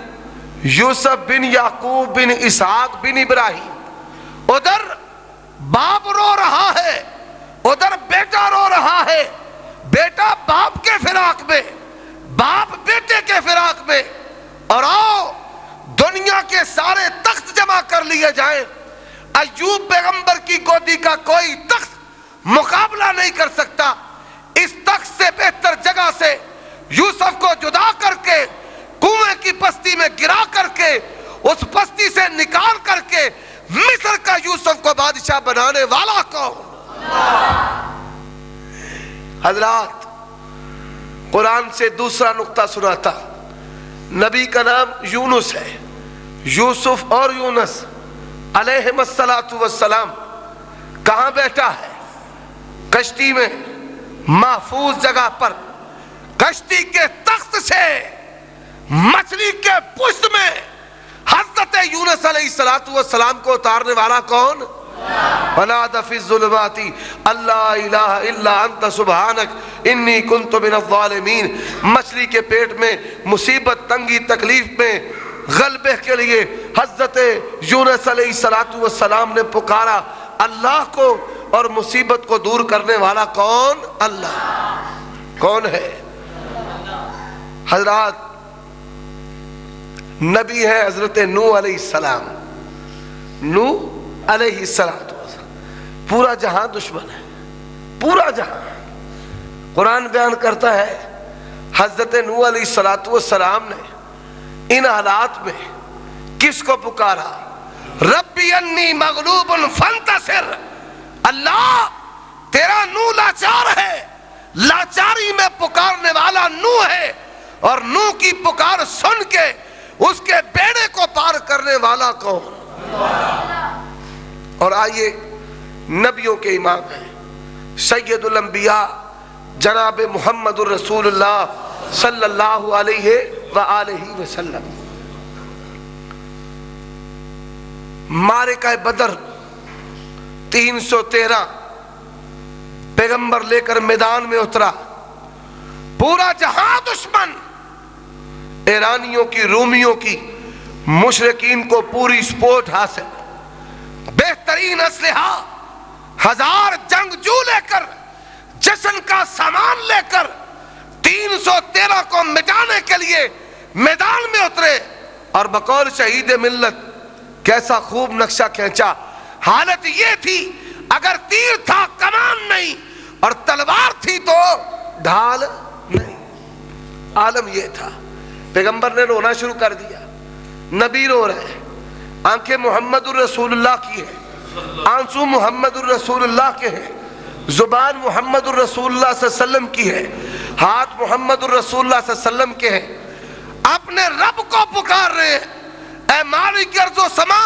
یوسف بن یعقوب بن اسحاق بن ابراہیم. ادھر باپ رو رہا ہے، ادھر بیٹا رو رہا ہے. بیٹا باپ کے فراق میں، باپ بیٹے کے فراق میں. اور آؤ دنیا کے سارے تخت جمع کر لیے جائیں، ایوب پیغمبر کی گودی کا کوئی تخت مقابلہ نہیں کر سکتا. اس تخت سے بہتر جگہ سے یوسف کو جدا کر کے کنویں کی پستی میں گرا کر کے اس پستی سے نکال کر کے مصر کا یوسف کو بادشاہ بنانے والا کون؟ حضرات قرآن سے دوسرا نقطہ سناتا. نبی کا نام یونس ہے. یوسف اور یونس علیہم السلام کہاں بیٹھا ہے؟ کشتی میں، محفوظ جگہ پر. کشتی کے تخت سے مچھلی کے پشت میں حضرت یونس علیہ السلام کو اتارنے والا کون؟ وَنَادَ فِي الظُّلُمَاتِ اللَّا إِلَهَ إِلَّا أَنْتَ سُبْحَانَكَ إِنِّي كُنْتُ مِنَ الظَّالِمِينَ. مچھلی کے پیٹ میں مصیبت، تنگی، تکلیف میں غلبے کے لیے حضرت یونس علیہ السلام نے پکارا اللہ کو، اور مصیبت کو دور کرنے والا کون؟ اللہ. کون ہے؟ حضرات نبی ہے حضرت نوح علیہ السلام. نوح علیہ السلام. پورا جہاں دشمن ہے، پورا جہاں. قرآن بیان کرتا ہے حضرت نوح علیہ السلام نے ان حالات میں کس کو پکارا؟ ربی انی مغلوب فانتصر. اللہ تیرا نوح لاچار ہے، لاچاری میں پکارنے والا نوح ہے، اور نوح کی پکار سن کے اس کے بیڑے کو پار کرنے والا کون؟ اور آئیے نبیوں کے امام ہیں سید الانبیاء جناب محمد الرسول اللہ صلی اللہ علیہ وآلہ وسلم. معرکہ بدر 313 پیغمبر لے کر میدان میں اترا. پورا جہاں دشمن، ایرانیوں کی، رومیوں کی، مشرکین کو پوری سپورٹ حاصل، بہترین اسلحہ، 1000 جنگجو لے کر، جشن کا سامان لے کر 313 کو مٹانے کے لیے میدان میں اترے. اور بقول شہید ملت کیسا خوب نقشہ کھینچا. حالت یہ تھی اگر تیر تھا کمان نہیں، اور تلوار تھی تو ڈھال نہیں. عالم یہ تھا. پیغمبر نے رونا شروع کر دیا. نبی رو رہے ہیں، آنکھیں محمد الرسول اللہ کی ہیں، آنسو محمد الرسول اللہ کے ہیں، زبان محمد الرسول اللہ صلی اللہ علیہ وسلم کی ہے، ہاتھ محمد الرسول اللہ صلی اللہ علیہ وسلم کے ہیں. اپنے رب کو پکار رہے ہیں، اے مالک ارض و سما،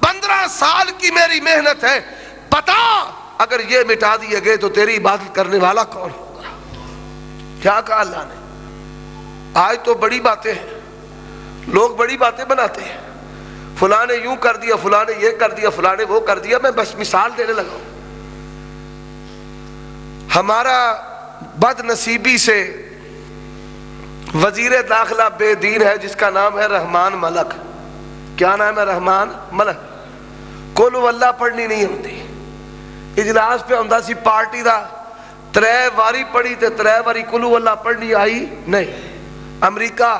15 سال کی میری محنت ہے، بتا اگر یہ مٹا دیے گئے تو تیری عبادت کرنے والا کون ہوگا؟ کیا کہا اللہ نے؟ آج تو بڑی باتیں ہیں، لوگ بڑی باتیں بناتے ہیں، فلاں نے یوں کر دیا، فلاں نے یہ کر دیا، فلاں نے وہ کر دیا. میں بس مثال دینے لگا ہوں. ہمارا بد نصیبی سے وزیر داخلہ بے دین ہے جس کا نام ہے رحمان ملک. کیا نام ہے؟ رحمان ملک. کل واللہ پڑھنی نہیں ہوتی. اجلاس پہ ہوندا سی پارٹی دا، 3 واری پڑھی تے 3 واری کل واللہ پڑھنی آئی نہیں. امریکہ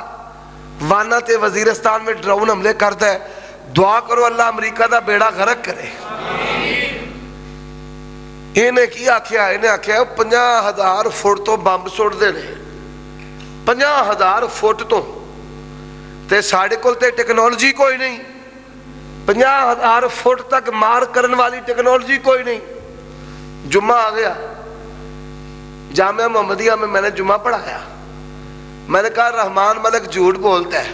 وانا تے وزیرستان میں ڈرون حملے کرتا ہے، دعا کرو اللہ امریکہ دا بیڑا غرق کرے. انہیں کی آکھیا؟ انہیں آکھیا 50,000 فٹ تو بمب سٹ دے نے, 50,000 فٹ تو, تے ساڑھے کول تے ٹیکنالوجی کوئی نہیں, 50,000 فٹ تک مار کرن والی ٹیکنالوجی کوئی نہیں. جمعہ آ گیا, جامعہ محمدیہ میں نے جمعہ پڑھایا. میں نے کہا رحمان ملک جھوٹ بولتا ہے,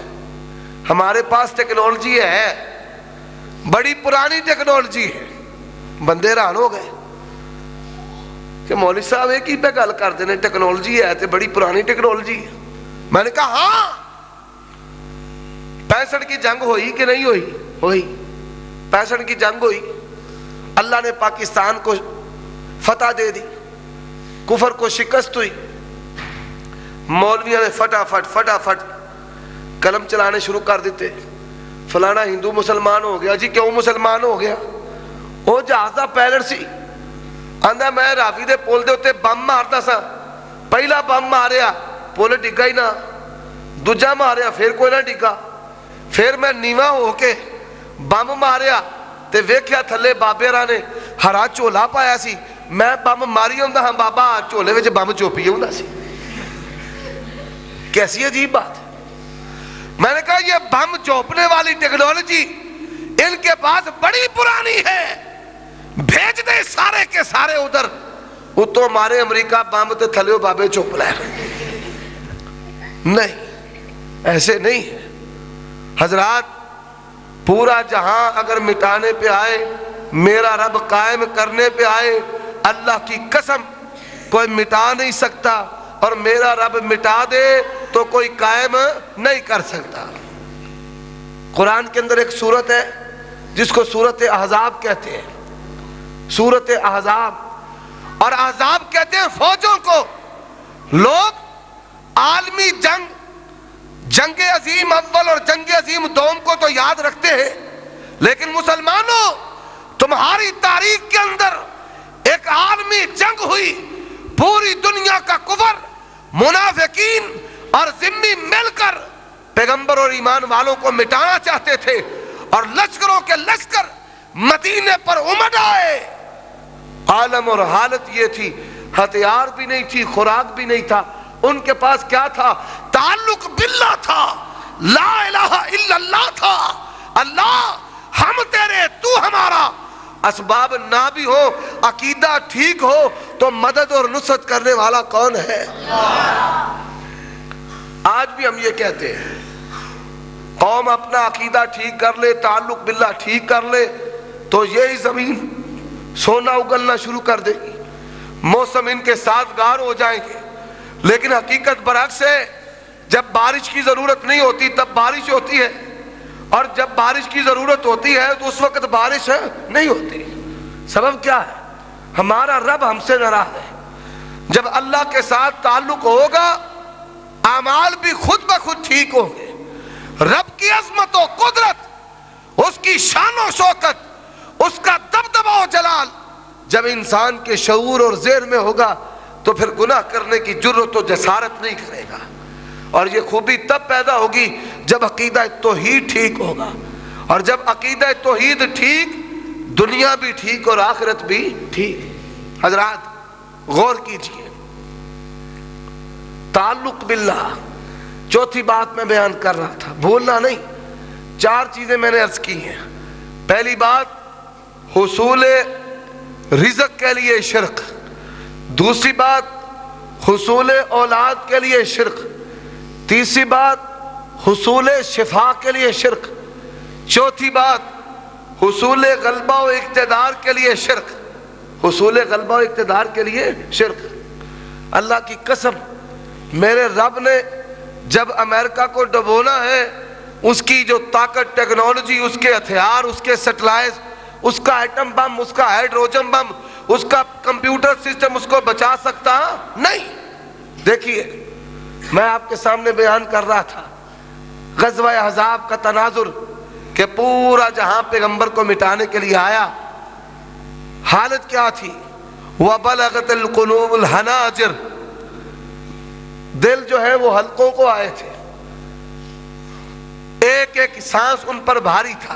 ہمارے پاس ٹیکنالوجی ہے, بڑی پرانی ٹیکنالوجی ہے. بندے حیران ہو گئے کہ مولوی صاحب ایک ہی پہ گل کرتے ہیں, ٹیکنالوجی ہے تے بڑی پرانی ٹیکنالوجی ہے. میں نے کہا ہاں, 65 کی جنگ ہوئی کہ نہیں ہوئی؟ ہوئی. 65 کی جنگ ہوئی, اللہ نے پاکستان کو فتح دے دی, کفر کو شکست ہوئی. مولویوں نے فٹافٹ قلم چلانے شروع کر دیتے. فلانا ہندو مسلمان ہو گیا. جی کیوں مسلمان ہو گیا؟ وہ جہاز دا پائلٹ سی, آندا میں راوی دے پول دے اتے بم مارتا سا, پہلا بم ماریا پول ڈگا ہی نہ, دوجا ماریا پھر کوئی نہ ڈگا, پھر میں نیواں ہو کے بم ماریا تے ویکھیا تھلے بابے راہ نے ہرا چولا پایا سی, میں بم ماری ہوندا ہاں بابا چولے وچ بم چوپی ہوندا سی. کیسی عجیب بات ہے. میں نے کہا یہ بم چوپنے والی ٹیکنالوجی ان کے پاس بڑی پرانی ہے, بھیج دے سارے کے سارے ادھر, اتو مارے امریکہ بم تے تھلیو بابے چوپ لے. نہیں, ایسے نہیں ہے حضرات. پورا جہاں اگر مٹانے پہ آئے, میرا رب قائم کرنے پہ آئے, اللہ کی قسم کوئی مٹا نہیں سکتا, اور میرا رب مٹا دے تو کوئی قائم نہیں کر سکتا. قرآن کے اندر ایک سورت ہے جس کو سورت احزاب کہتے ہیں, سورت احزاب. اور احزاب کہتے ہیں فوجوں کو. لوگ عالمی جنگ, جنگ عظیم اول اور جنگ عظیم دوم کو تو یاد رکھتے ہیں, لیکن مسلمانوں تمہاری تاریخ کے اندر ایک عالمی جنگ ہوئی, پوری دنیا کا کفر, منافقین اور ذمی مل کر پیغمبر اور ایمان والوں کو مٹانا چاہتے تھے, اور لشکروں کے لشکر مدینے پر امڈ آئے. عالم اور حالت یہ تھی, ہتھیار بھی نہیں تھی, خوراک بھی نہیں تھا. ان کے پاس کیا تھا؟ تعلق باللہ تھا, لا الہ الا اللہ تھا. اللہ ہم تیرے تو ہمارا. اسباب نہ بھی ہو, عقیدہ ٹھیک ہو تو مدد اور نصرت کرنے والا کون ہے؟ آج بھی ہم یہ کہتے ہیں, قوم اپنا عقیدہ ٹھیک کر لے, تعلق باللہ ٹھیک کر لے تو یہی زمین سونا اگلنا شروع کر دے گی, موسم ان کے سازگار ہو جائیں گے. لیکن حقیقت برعکس ہے, جب بارش کی ضرورت نہیں ہوتی تب بارش ہوتی ہے, اور جب بارش کی ضرورت ہوتی ہے تو اس وقت بارش نہیں ہوتی. سبب کیا ہے؟ ہمارا رب ہم سے ناراض ہے. جب اللہ کے ساتھ تعلق ہوگا اعمال بھی خود بخود ٹھیک ہوں گے. رب کی عظمت و قدرت, اس کی شان و شوکت, اس کا دبدبہ و جلال جب انسان کے شعور اور ذہن میں ہوگا تو پھر گناہ کرنے کی جرت و جسارت نہیں کرے گا. اور یہ خوبی تب پیدا ہوگی جب عقیدہ توحید ٹھیک ہوگا, اور جب عقیدہ توحید ٹھیک, دنیا بھی ٹھیک اور آخرت بھی ٹھیک. حضرات غور کیجئے, تعلق باللہ چوتھی بات میں بیان کر رہا تھا, بھولنا نہیں. 4 چیزیں میں نے عرض کی ہیں. پہلی بات حصول رزق کے لیے شرک, دوسری بات حصول اولاد کے لیے شرک, تیسری بات حصول شفا کے لیے شرک, چوتھی بات حصول غلبہ و اقتدار کے لیے شرک, حصول غلبہ و اقتدار کے لیے شرک. اللہ کی قسم میرے رب نے جب امریکہ کو ڈبونا ہے, اس کی جو طاقت, ٹیکنالوجی, اس کے ہتھیار, اس کے سیٹلائٹ, اس کا ایٹم بم, اس کا ہائیڈروجن بم, اس کا کمپیوٹر سسٹم اس کو بچا سکتا نہیں. دیکھیے میں آپ کے سامنے بیان کر رہا تھا غزوہ احزاب کا تناظر کہ پورا جہاں پیغمبر کو مٹانے کے لیے آیا, حالت کیا تھی؟ وَبَلَغَتِ الْقُلُوبُ الْحَنَاجِرَ, دل جو ہے وہ حلقوں کو آئے تھے, ایک ایک سانس ان پر بھاری تھا.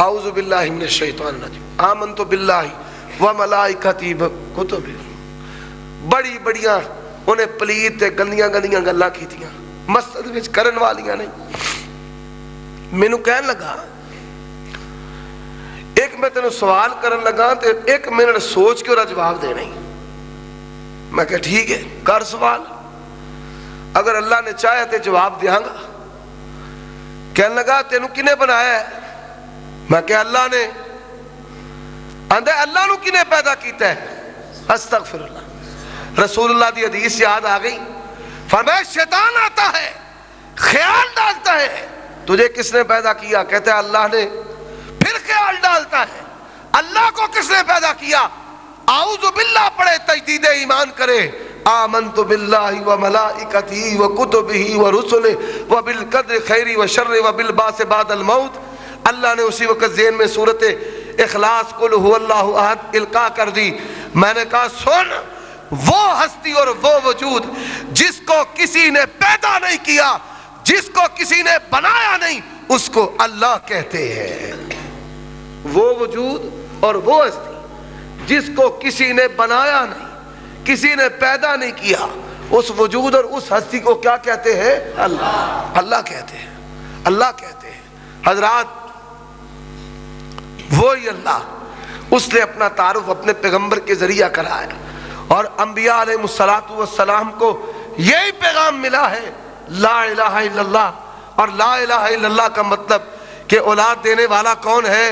اعوذ باللہ من الشیطان الرجیم آمنت باللہ و ملائکتی و کتبہ. بڑی بڑیاں انہیں پلیت تے گندیاں گندیاں گلاں کیتیاں مسجد وچ کرن والیاں نہیں. مینوں کہن لگا ایک میں تینوں سوال کرن لگا تے 1 منٹ سوچ کے اور جواب دینا ہی. میں کہا ٹھیک ہے کر سوال, اگر اللہ نے چاہے تے جواب دیاں گا. کہنے لگا تینوں کنے بنایا ہے؟ میں کہا اللہ نے. آندھے اللہ نو کنے پیدا کیتا ہے؟ استغفر اللہ. رسول اللہ دی حدیث یاد آ گئی, فرمایا شیطان آتا ہے خیال ڈالتا ہے تجھے کس نے پیدا کیا؟ کہتا ہے اللہ نے. پھر خیال ڈالتا ہے اللہ کو کس نے پیدا کیا؟ اعوذ باللہ پڑھے, تجدید ایمان کرے, آمنت باللہ و ملائکتی و کتبہ و رسلہ و بالقدر خیری و شر و بالبعث بعد الموت. اللہ نے اسی وقت ذہن میں سورت اخلاص قل هو اللہ احد القاء کر دی. میں نے کہا سن, وہ ہستی اور وہ وجود جس کو کسی نے پیدا نہیں کیا, جس کو کسی نے بنایا نہیں, اس کو اللہ کہتے ہیں. وہ وجود اور وہ ہستی جس کو کسی نے بنایا نہیں, کسی نے پیدا نہیں کیا, اس وجود اور اس ہستی کو کیا کہتے ہیں؟ اللہ. اللہ کہتے ہیں, اللہ کہتے ہیں. حضرات وہی اللہ, اس نے اپنا تعارف اپنے پیغمبر کے ذریعہ کرایا, اور انبیاء علیہ السلام کو یہی پیغام ملا ہے لا الہ الا اللہ. اور لا الہ الا اللہ کا مطلب کہ اولاد دینے والا کون ہے,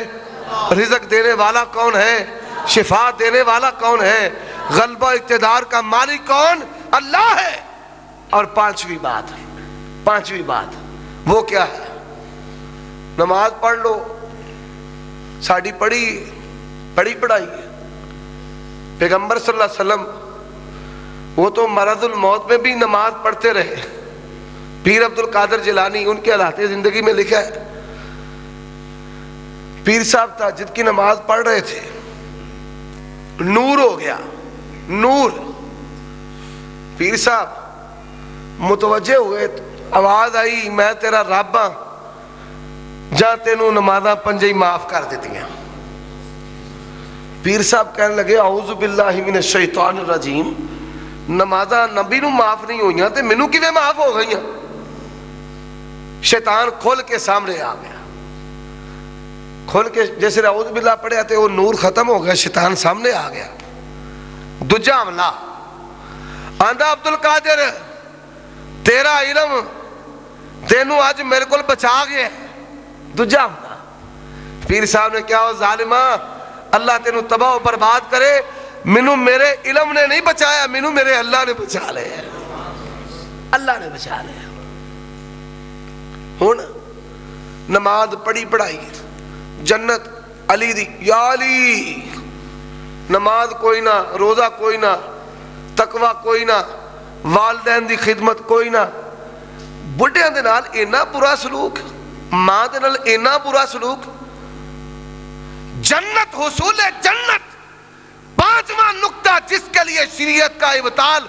رزق دینے والا کون ہے, شفا دینے والا کون ہے, غلبہ اقتدار کا مالک کون؟ اللہ ہے. اور پانچویں بات وہ کیا ہے؟ نماز پڑھ لو. ساڑی پڑھائی ہے. پیغمبر صلی اللہ علیہ وسلم وہ تو مرض الموت میں بھی نماز پڑھتے رہے. پیر عبد القادر جیلانی ان کے حالات زندگی میں لکھا ہے, پیر صاحب تہجد کی نماز پڑھ رہے تھے, نور ہو گیا, نور. پیر صاحب متوجہ ہوئے, آواز آئی میں تیرا رب ہاں, جا تینوں نمازاں پنجے معاف کر دیتی ہیں. پیر صاحب کہنے لگے اعوذ باللہ من الشیطان الرجیم, نمازاں نبی نو معاف نہیں ہوئیاں تے مینوں کیویں معاف ہو گئیاں؟ شیطان کھول کے سامنے آ گیا, کھول کے جیسے اعوذ باللہ پڑھے تے وہ نور ختم ہو گیا, شیطان سامنے آ گیا. دوجا حملہ, آندا عبد القادر تیرا علم تینوں آج میرے کو بچا گیا. دوجا حملہ, پیر صاحب نے کیا ہو ظالمہ, اللہ تینوں تباہ و برباد کرے, مینوں میرے علم نے نہیں بچایا, مینوں میرے اللہ نے بچا لیا, اللہ نے بچا لیا. ہن نماز پڑھائی جنت علی دی, یا علی. نماز کوئی نہ, روزہ کوئی نہ, تقوی کوئی نہ, والدین دی خدمت کوئی نہ, بڑھیاں دے نال اینا برا سلوک, ماں دے نال اینا برا سلوک. جنت, حصول جنت, پانچواں نقطہ جس کے لیے شریعت کا ابطال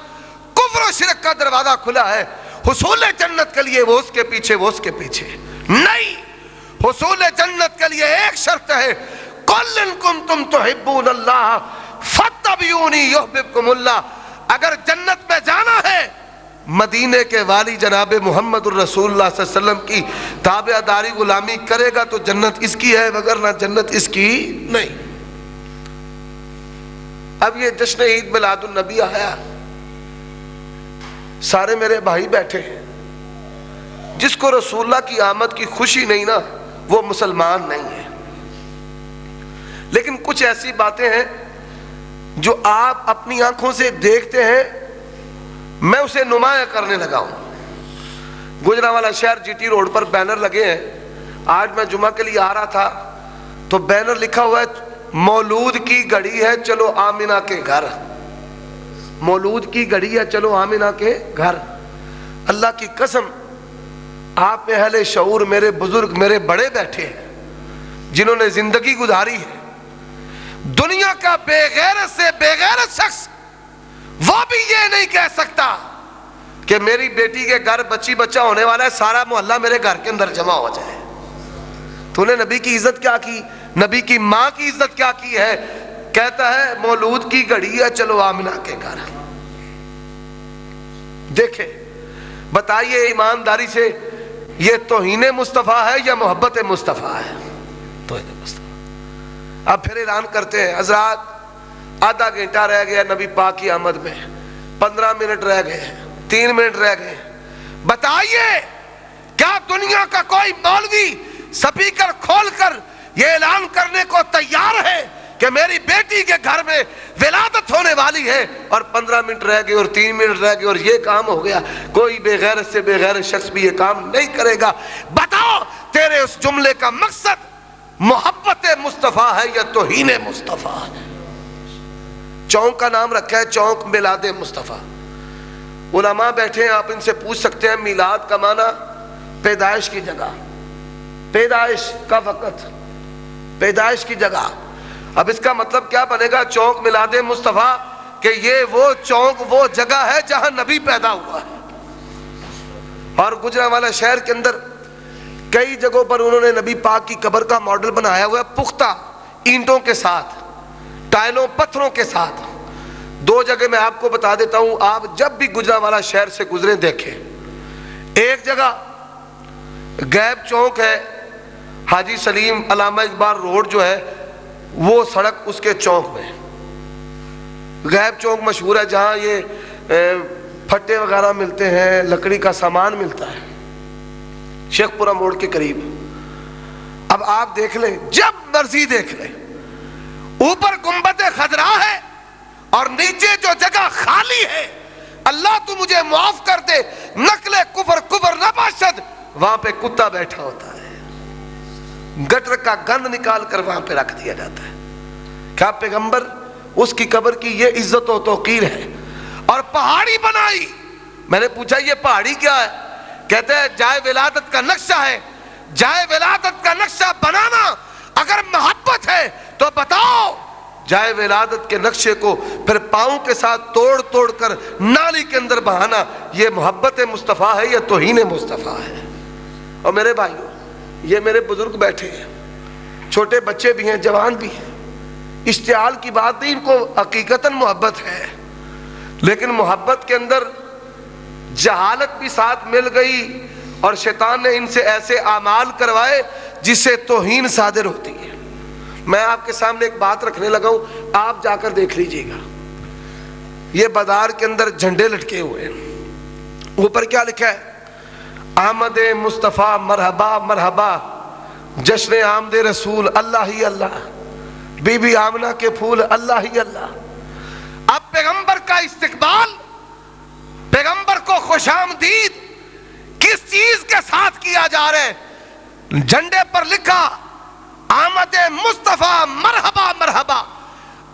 کفر و شرک کا دروازہ کھلا ہے. حصول جنت کے لیے وہ اس کے پیچھے, وہ اس کے پیچھے نہیں. حصول جنت کے لیے ایک شرط ہے, قل ان کنتم تحبون اللہ فاتبعونی یحببکم اللہ. اگر جنت میں جانا ہے مدینے کے والی جناب محمد الرسول اللہ صلی اللہ علیہ وسلم کی تابع داری غلامی کرے گا تو جنت اس کی ہے, وگرنہ جنت اس کی نہیں. اب یہ جشن عید میلاد النبی آیا, سارے میرے بھائی بیٹھے ہیں, جس کو رسول اللہ کی آمد کی خوشی نہیں نا وہ مسلمان نہیں ہے. لیکن کچھ ایسی باتیں ہیں جو آپ اپنی آنکھوں سے دیکھتے ہیں, میں اسے نمایاں کرنے لگا ہوں. گجرانوالہ شہر جی ٹی روڈ پر بینر لگے ہیں. آج میں جمعہ کے لیے آ رہا تھا تو بینر لکھا ہوا ہے مولود کی گھڑی ہے چلو آمینہ کے گھر, مولود کی گھڑی ہے چلو آمینہ کے گھر. اللہ کی قسم آپ میں اہل شعور, میرے بزرگ, میرے بڑے بیٹھے ہیں جنہوں نے زندگی گزاری ہے. دنیا کا بے غیرت سے بے غیرت شخص وہ بھی یہ نہیں کہہ سکتا کہ میری بیٹی کے گھر بچہ ہونے والا ہے, سارا محلہ میرے گھر کے اندر جمع ہو جائے. تو نے نبی کی عزت کیا کی, نبی کی ماں کی عزت کیا کی ہے؟ کہتا ہے مولود کی گھڑی ہے, چلو آمنہ کے گھر. دیکھیں بتائیے ایمانداری سے, یہ توہین مصطفیٰ ہے یا محبت مصطفیٰ ہے؟ توہین مصطفیٰ. اب پھر اعلان کرتے ہیں حضرات آدھا گھنٹہ رہ گیا نبی پاک کی آمد میں, 15 منٹ رہ گئے, 3 منٹ رہ گئے. بتائیے کیا دنیا کا کوئی مولوی سپیکر کھول کر یہ اعلان کرنے کو تیار ہے کہ میری بیٹی کے گھر میں ولادت ہونے والی ہے اور 15 منٹ رہ گئے اور 3 منٹ رہ گئے اور یہ کام ہو گیا؟ کوئی بے غیرت سے بے غیرت شخص بھی یہ کام نہیں کرے گا. بتاؤ تیرے اس جملے کا مقصد محبت مصطفیٰ ہے یا توہین مصطفیٰ ہے؟ چونک کا نام رکھا ہے چونک میلاد مصطفیٰ. علماء بیٹھے ہیں, آپ ان سے پوچھ سکتے ہیں میلاد کا معنی پیدائش کی جگہ, پیدائش کا وقت, پیدائش کی جگہ. اب اس کا مطلب کیا بنے گا چونک میلاد مصطفیٰ؟ کہ یہ وہ چونک وہ جگہ ہے جہاں نبی پیدا ہوا ہے. اور گجرانوالہ شہر کے اندر کئی جگہوں پر انہوں نے نبی پاک کی قبر کا ماڈل بنایا ہوا ہے, پختہ اینٹوں کے ساتھ, ٹائلوں پتھروں کے ساتھ. 2 جگہ میں آپ کو بتا دیتا ہوں, آپ جب بھی گجرانوالہ شہر سے گزرے دیکھیں. ایک جگہ غیب چونک ہے, حاجی سلیم علامہ اقبال روڈ جو ہے وہ سڑک اس کے چونک میں. غیب چونک مشہور ہے جہاں یہ پھٹے وغیرہ ملتے ہیں, لکڑی کا سامان ملتا ہے, شیخ پورہ موڑ کے قریب. اب آپ دیکھ لیں, جب مرضی دیکھ لیں, اوپر گنبد خضرا ہے اور نیچے جو جگہ خالی ہے, اللہ تو مجھے معاف کر دے, نقل کفر نہ باشد, وہاں پہ کتا بیٹھا ہوتا ہے, گٹر کا گند نکال کر وہاں پہ رکھ دیا جاتا ہے. کیا پیغمبر اس کی قبر کی یہ عزت و توقیر ہے؟ اور پہاڑی بنائی. میں نے پوچھا یہ پہاڑی کیا ہے؟ کہتے ہیں جائے ولادت کا نقشہ ہے. جائے ولادت کا نقشہ بنانا اگر محبت ہے تو بتاؤ, جائے ولادت کے نقشے کو پھر پاؤں کے ساتھ توڑ توڑ کر نالی کے اندر بہانا یہ محبت مصطفیٰ ہے یا توہین مصطفیٰ ہے؟ اور میرے بھائیوں, یہ میرے بزرگ بیٹھے ہیں, چھوٹے بچے بھی ہیں, جوان بھی ہیں. اشتعال کی بات نہیں, ان کو حقیقتاً محبت ہے, لیکن محبت کے اندر جہالت بھی ساتھ مل گئی اور شیطان نے ان سے ایسے اعمال کروائے جس سے توہین صادر ہوتی ہے. میں آپ کے سامنے ایک بات رکھنے لگا ہوں, آپ جا کر دیکھ لیجئے گا. یہ بازار کے اندر جھنڈے لٹکے ہوئے ہیں, اوپر کیا لکھا ہے؟ آمد مصطفیٰ مرحبا مرحبا, جشن آمد رسول اللہ ہی اللہ, بی بی آمنہ کے پھول اللہ ہی اللہ. اب پیغمبر کا استقبال, پیغمبر کو خوش آمدید کس چیز کے ساتھ کیا جا رہا ہے؟ جھنڈے پر لکھا آمد مصطفیٰ مرحبا مرحبا.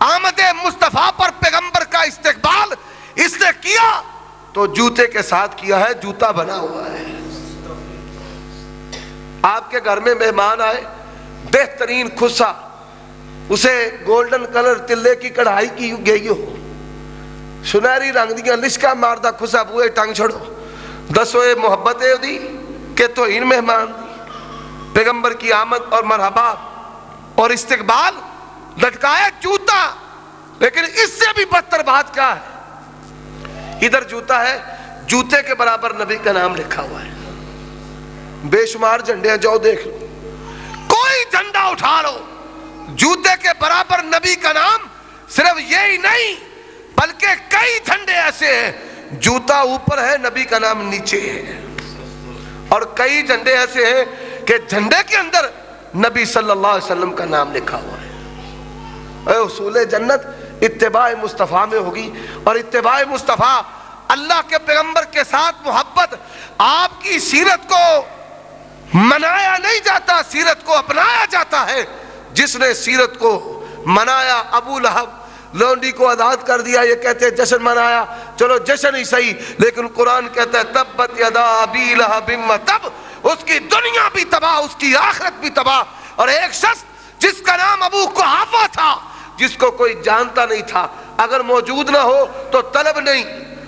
آمد مصطفیٰ پر پیغمبر کا استقبال اس نے کیا تو جوتے کے ساتھ کیا ہے, جوتا بنا ہوا ہے. آپ کے گھر میں مہمان آئے, بہترین خصہ, اسے گولڈن کلر تلے کی کڑھائی کی گئی ہو, سنہری رنگ دیا لشکا ماردہ خصہ بوئے ٹنگ چھڑو, دسو اے محبت دی کہ توہین مہمان دی. پیغمبر کی آمد اور مرحبا اور استقبال لٹکایا جوتا. لیکن اس سے بھی بدتر بات کیا ہے؟ ادھر جوتا ہے, جوتے کے برابر نبی کا نام لکھا ہوا ہے. بے شمار جھنڈے ہیں, جاؤ دیکھ لو, کوئی جھنڈا اٹھا لو, جوتے کے برابر نبی کا نام. صرف یہی نہیں بلکہ کئی جھنڈے ایسے ہیں جوتا اوپر ہے, نبی کا نام نیچے ہے. اور کئی جھنڈے ایسے ہیں کہ جھنڈے کے اندر نبی صلی اللہ علیہ وسلم کا نام لکھا ہوا ہے. اے اصول جنت اتباع مصطفیٰ میں ہوگی, اور اتباع مصطفیٰ اللہ کے پیغمبر کے ساتھ محبت. آپ کی سیرت کو منایا نہیں جاتا, سیرت کو اپنایا جاتا ہے. جس نے سیرت کو منایا, ابو لہب لونڈی کو آزاد کر دیا, یہ کہتے ہیں جشن منایا, چلو جشن ہی صحیح, لیکن قرآن کہتا ہے تبت یدا ابی لہب وتب, اس کی دنیا بھی تباہ, اس کی آخرت بھی تباہ. اور ایک شخص جس کا نام ابو قحافہ تھا, جس کو کوئی جانتا نہیں تھا, اگر موجود نہ ہو تو طلب نہیں,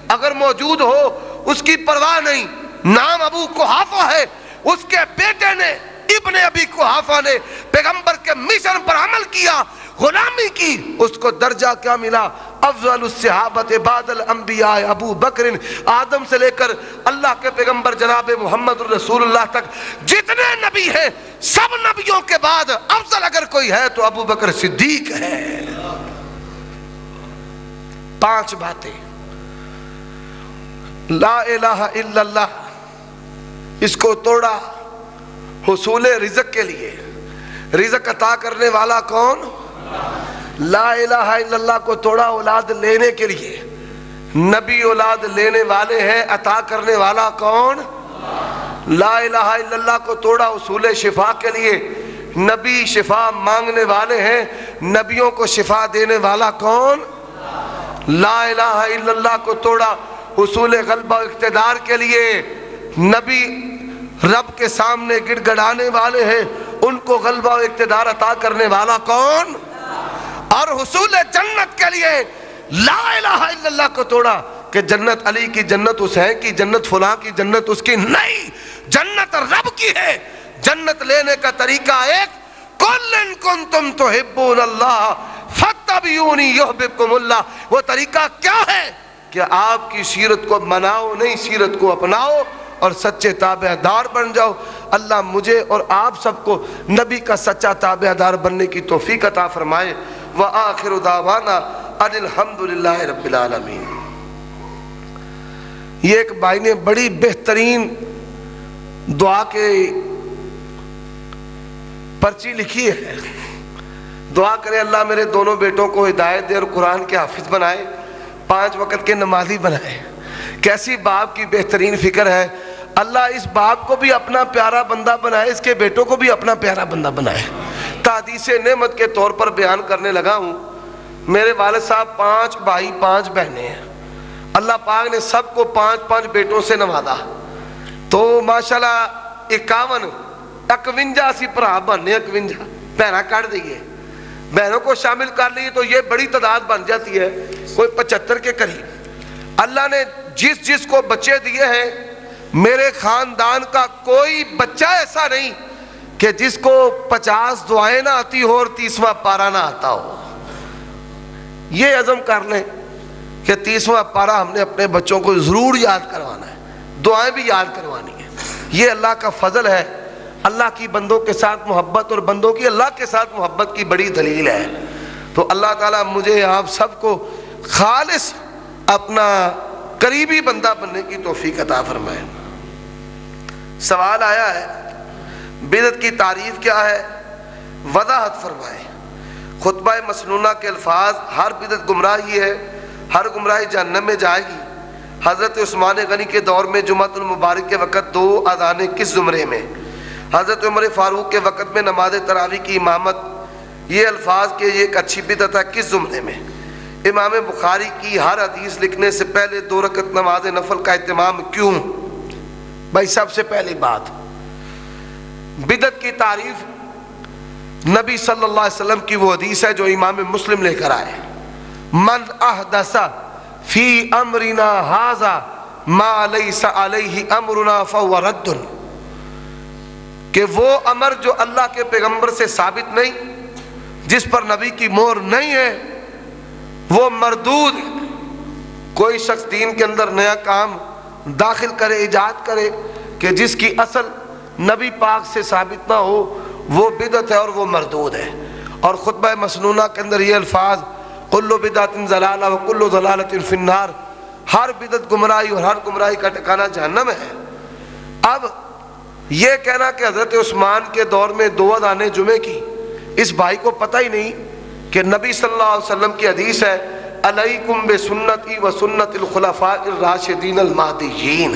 اگر موجود ہو اس کی پرواہ نہیں. نام ابو قحافہ ہے, اس کے بیٹے نے ابن ابی قحافہ نے پیغمبر کے مشن پر عمل کیا، غلامی کی، اس کو درجہ کیا ملا؟ افضل الصحابت بعد الانبیاء ابو بکر، آدم سے لے کر اللہ کے پیغمبر جناب محمد رسول اللہ تک جتنے نبی ہیں، سب نبیوں کے بعد افضل اگر کوئی ہے تو ابو بکر صدیق ہے۔ 5 باتیں، لا الہ الا اللہ، اس کو توڑا حصول رزق کے لیے، رزق عطا کرنے والا کون؟ لا الہ الا اللہ کو توڑا اولاد لینے کے لیے، نبی اولاد لینے والے ہیں، عطا کرنے والا کون؟ لا الہ الا اللہ کو توڑا حصول شفا کے لیے، نبی شفا مانگنے والے ہیں، نبیوں کو شفا دینے والا کون؟ لا الہ الا اللہ کو توڑا حصول غلبہ اقتدار کے لیے، نبی رب کے سامنے گڑ گڑانے والے ہیں، ان کو غلبہ و اقتدار عطا کرنے والا کون؟ اور حصول جنت کے لیے لا الہ الا اللہ کو توڑا کہ جنت علی کی، جنت حسین کی، جنت فلاں کی، جنت اس کی نہیں، جنت رب کی ہے۔ جنت لینے کا طریقہ ایک، قُلْ إِن كُنتُمْ تُحِبُّونَ اللَّهَ فَاتَّبِعُونِي يُحْبِبْكُمُ اللَّهُ۔ وہ طریقہ کیا ہے کہ آپ کی سیرت کو مناؤ نہیں، سیرت کو اپناؤ اور سچے تابع دار بن جاؤ۔ اللہ مجھے اور آپ سب کو نبی کا سچا تابع دار بننے کی توفیق عطا فرمائے۔ وآخر دعوانا ان الحمد للہ رب العالمین۔ یہ ایک بھائی نے بڑی بہترین دعا کے پرچی لکھی ہے، دعا کرے اللہ میرے دونوں بیٹوں کو ہدایت دے اور قرآن کے حافظ بنائے، 5 وقت کے نمازی بنائے۔ کیسی باپ کی بہترین فکر ہے، اللہ اس باپ کو بھی اپنا پیارا بندہ بنائے، اس کے بیٹوں کو بھی اپنا پیارا بندہ بنائے۔ تحدیث نعمت کے طور پر بیان کرنے لگا ہوں، میرے والد صاحب 5 بھائی 5 بہنیں ہیں، اللہ پاک نے سب کو 5 بیٹوں سے نوازا، تو ماشاءاللہ 51 سی بھرا بننے، 51 بہنیں کٹ دیئے، بہنوں کو شامل کر لیے تو یہ بڑی تعداد بن جاتی ہے، کوئی 75 کے قریب۔ اللہ نے جس کو بچے دیے ہیں، میرے خاندان کا کوئی بچہ ایسا نہیں کہ جس کو 50 دعائیں نہ آتی ہو اور 30واں پارہ نہ آتا ہو۔ یہ عزم کر لیں کہ 30واں پارہ ہم نے اپنے بچوں کو ضرور یاد کروانا ہے، دعائیں بھی یاد کروانی ہیں۔ یہ اللہ کا فضل ہے، اللہ کی بندوں کے ساتھ محبت اور بندوں کی اللہ کے ساتھ محبت کی بڑی دلیل ہے۔ تو اللہ تعالیٰ مجھے آپ سب کو خالص اپنا قریبی بندہ بننے کی توفیق عطا فرمائے۔ سوال آیا ہے بدعت کی تعریف کیا ہے، وضاحت فرمائے۔ خطبہ مسنونہ کے الفاظ، ہر بدعت گمراہی ہے، ہر گمراہی جہنم میں جائے گی۔ حضرت عثمان غنی کے دور میں جمعۃ المبارک کے وقت 2 اذانیں کس زمرے میں؟ حضرت عمر فاروق کے وقت میں نماز تراویح کی امامت، یہ الفاظ کہ یہ ایک اچھی بدعت ہے، کس زمرے میں؟ امام بخاری کی ہر حدیث لکھنے سے پہلے 2 رکعت نماز نفل کا اہتمام کیوں؟ بھائی سب سے پہلی بات، بدعت کی تعریف نبی صلی اللہ علیہ وسلم کی وہ حدیث ہے جو امام مسلم لے کر آئے، من احدث فی امرنا ھذا ما لیس علیہ امرنا فہو رد، کہ وہ امر جو اللہ کے پیغمبر سے ثابت نہیں، جس پر نبی کی مہر نہیں ہے، وہ مردود ہے۔ کوئی شخص دین کے اندر نیا کام داخل کرے، ایجاد کرے کہ جس کی اصل نبی پاک سے ثابت نہ ہو، وہ بدعت ہے اور وہ مردود ہے۔ اور خطبہ مسنونہ کے اندر یہ الفاظ، کل بدعت ضلالہ وکل ضلالۃ فی النار، ہر بدعت گمراہی اور ہر گمراہی کا ٹھکانہ جہنم ہے۔ اب یہ کہنا کہ حضرت عثمان کے دور میں 2 اذانیں جمعے کی، اس بھائی کو پتہ ہی نہیں کہ نبی صلی اللہ علیہ وسلم کی حدیث ہے، علیکم بسنتی و سنت الخلفاء الراشدین المہدیین۔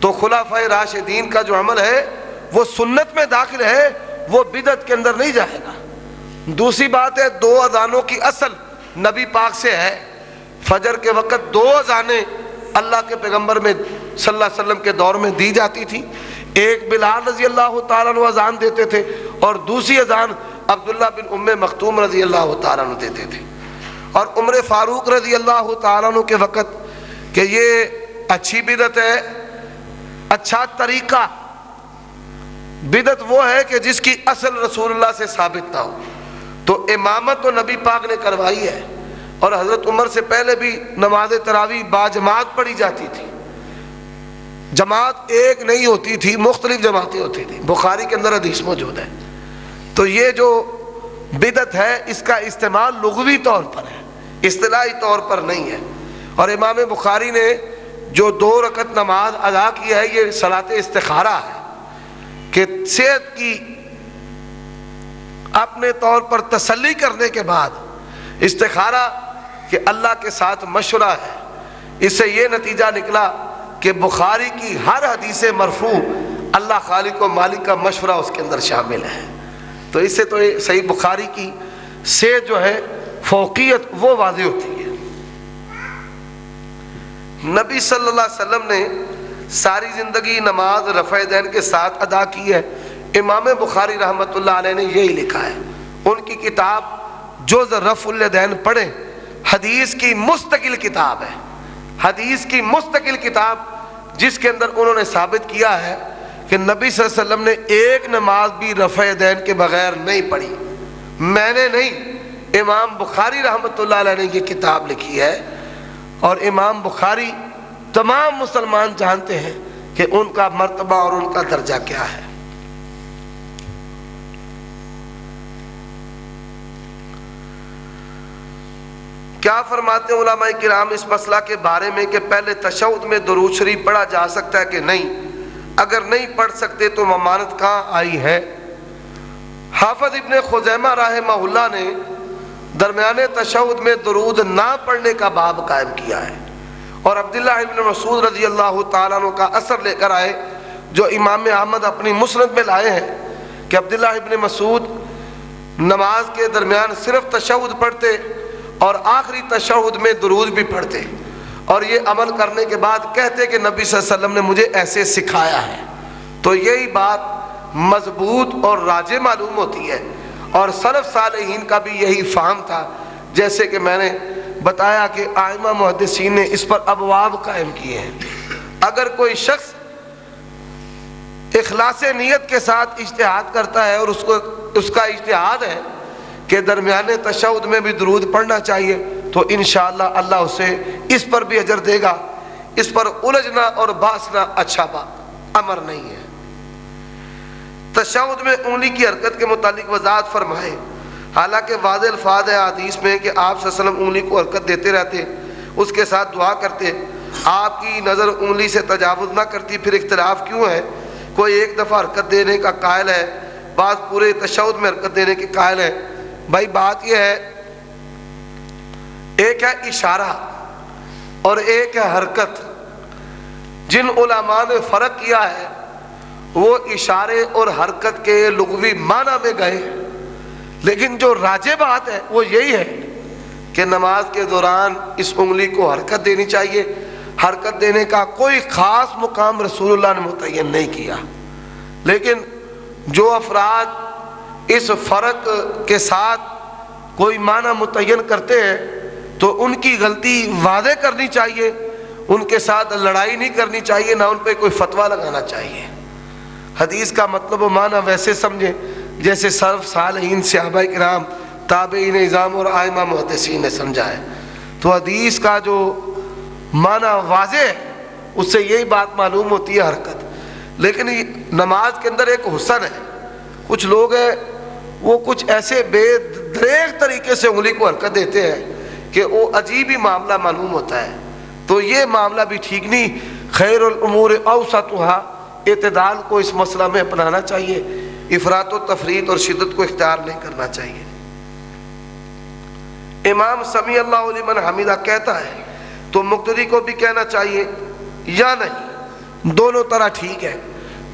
تو خلفاء راشدین کا جو عمل ہے وہ سنت میں داخل ہے، وہ بدعت کے اندر نہیں جائے گا۔ دوسری بات ہے 2 اذانوں کی اصل نبی پاک سے ہے۔ فجر کے وقت 2 اذانیں اللہ کے پیغمبر میں صلی اللہ علیہ وسلم کے دور میں دی جاتی تھی، ایک بلال رضی اللہ تعالیٰ عنہ اذان دیتے تھے اور دوسری اذان عبداللہ بن ام مکتوم رضی اللہ تعالیٰ عنہ دیتے تھے۔ اور عمر فاروق رضی اللہ تعالیٰ عنہ کے وقت کہ یہ اچھی بدعت ہے، اچھا طریقہ بدعت وہ ہے کہ جس کی اصل رسول اللہ سے ثابت نہ ہو. تو امامت تو نبی پاک نے کروائی ہے، اور حضرت عمر سے پہلے بھی نماز تراویح باجماعت پڑھی جاتی تھی. جماعت ایک نہیں ہوتی تھی، مختلف جماعتیں ہوتی تھی. بخاری کے اندر حدیث موجود ہے. تو یہ جو بدعت ہے اس کا استعمال لغوی طور پر ہے، اصطلاحی طور پر نہیں ہے. اور امام بخاری نے جو 2 رکعت نماز ادا کی ہے یہ صلاۃ استخارہ ہے، کہ صحت کی اپنے طور پر تسلی کرنے کے بعد استخارہ کہ اللہ کے ساتھ مشورہ ہے. اس سے یہ نتیجہ نکلا کہ بخاری کی ہر حدیث مرفوع اللہ خالق و مالک کا مشورہ اس کے اندر شامل ہے. تو اس سے تو صحیح بخاری کی سے جو ہے فوقیت وہ واضح ہوتی ہے. نبی صلی اللہ علیہ وسلم نے ساری زندگی نماز رفع دین کے ساتھ ادا کی ہے. امام بخاری رحمۃ اللہ علیہ نے یہی لکھا ہے. ان کی کتاب جز رفع الیدین پڑھیں، حدیث کی مستقل کتاب ہے، حدیث کی مستقل کتاب جس کے اندر انہوں نے ثابت کیا ہے کہ نبی صلی اللہ علیہ وسلم نے ایک نماز بھی رفع دین کے بغیر نہیں پڑھی. میں نے نہیں، امام بخاری رحمۃ اللہ علیہ نے یہ کتاب لکھی ہے. اور امام بخاری تمام مسلمان جانتے ہیں کہ ان کا مرتبہ اور ان کا درجہ کیا ہے. کیا فرماتے ہیں علماء کرام اس مسئلہ کے بارے میں کہ پہلے تشہد میں درود شریف پڑھا جا سکتا ہے کہ نہیں؟ اگر نہیں پڑھ سکتے تو ممانعت کہاں آئی ہے؟ حافظ ابن خزیمہ رحمہ اللہ نے درمیانے تشہد میں درود نہ پڑھنے کا باب قائم کیا ہے، اور عبداللہ ابن مسعود رضی اللہ تعالیٰ عنہ کا اثر لے کر آئے جو امام احمد اپنی مسند میں لائے ہیں کہ عبداللہ ابن مسعود نماز کے درمیان صرف تشہد پڑھتے اور آخری تشہد میں درود بھی پڑھتے، اور یہ عمل کرنے کے بعد کہتے کہ نبی صلی اللہ علیہ وسلم نے مجھے ایسے سکھایا ہے. تو یہی بات مضبوط اور راجح معلوم ہوتی ہے، اور سلف صالحین کا بھی یہی فہم تھا. جیسے کہ میں نے بتایا کہ ائمہ محدثین نے اس پر ابواب قائم کیے ہیں. اگر کوئی شخص اخلاص نیت کے ساتھ اجتہاد کرتا ہے اور اس کا اجتہاد ہے کہ درمیانے تشہد میں بھی درود پڑھنا چاہیے، تو انشاءاللہ اللہ اسے اس پر بھی اجر دے گا. اس پر الجھنا اور باسنا اچھا امر نہیں ہے. تشہد میں انگلی کی حرکت کے متعلق وضاحت فرمائے. حالانکہ واضح الفاظ ہے حدیث میں کہ آپ صلی اللہ علیہ وسلم انگلی کو حرکت دیتے رہتے، اس کے ساتھ دعا کرتے. آپ کی نظر انگلی سے تجاوز نہ کرتی، پھر اختلاف کیوں ہے؟ کوئی ایک دفعہ حرکت دینے کا قائل ہے، بعض پورے تشہد میں حرکت دینے کے قائل ہے. بھائی بات یہ ہے، ایک ہے اشارہ اور ایک ہے حرکت. جن علماء نے فرق کیا ہے وہ اشارے اور حرکت کے لغوی معنی میں گئے، لیکن جو راجح بات ہے وہ یہی ہے کہ نماز کے دوران اس انگلی کو حرکت دینی چاہیے. حرکت دینے کا کوئی خاص مقام رسول اللہ نے متعین نہیں کیا، لیکن جو افراد اس فرق کے ساتھ کوئی معنی متعین کرتے ہیں تو ان کی غلطی واضح کرنی چاہیے، ان کے ساتھ لڑائی نہیں کرنی چاہیے، نہ ان پہ کوئی فتویٰ لگانا چاہیے. حدیث کا مطلب و معنی ویسے سمجھیں جیسے سلف صالحین صحابہ کرام تابعین اعظام اور ائمہ محدثین نے سمجھا ہے. تو حدیث کا جو معنی واضح ہے اس سے یہی بات معلوم ہوتی ہے حرکت. لیکن نماز کے اندر ایک حسن ہے، کچھ لوگ ہیں وہ کچھ ایسے بے دریغ طریقے سے انگلی کو حرکت دیتے ہیں کہ وہ عجیب ہی معاملہ معلوم ہوتا ہے. تو یہ معاملہ بھی ٹھیک نہیں. خیر الامور اوسطها، اعتدال کو اس مسئلہ میں اپنانا چاہیے، افراط و تفریط اور شدت کو اختیار نہیں کرنا چاہیے. امام سمیع اللہ لمن حمیدہ کہتا ہے تو مقتدی کو بھی کہنا چاہیے یا نہیں؟ دونوں طرح ٹھیک ہے.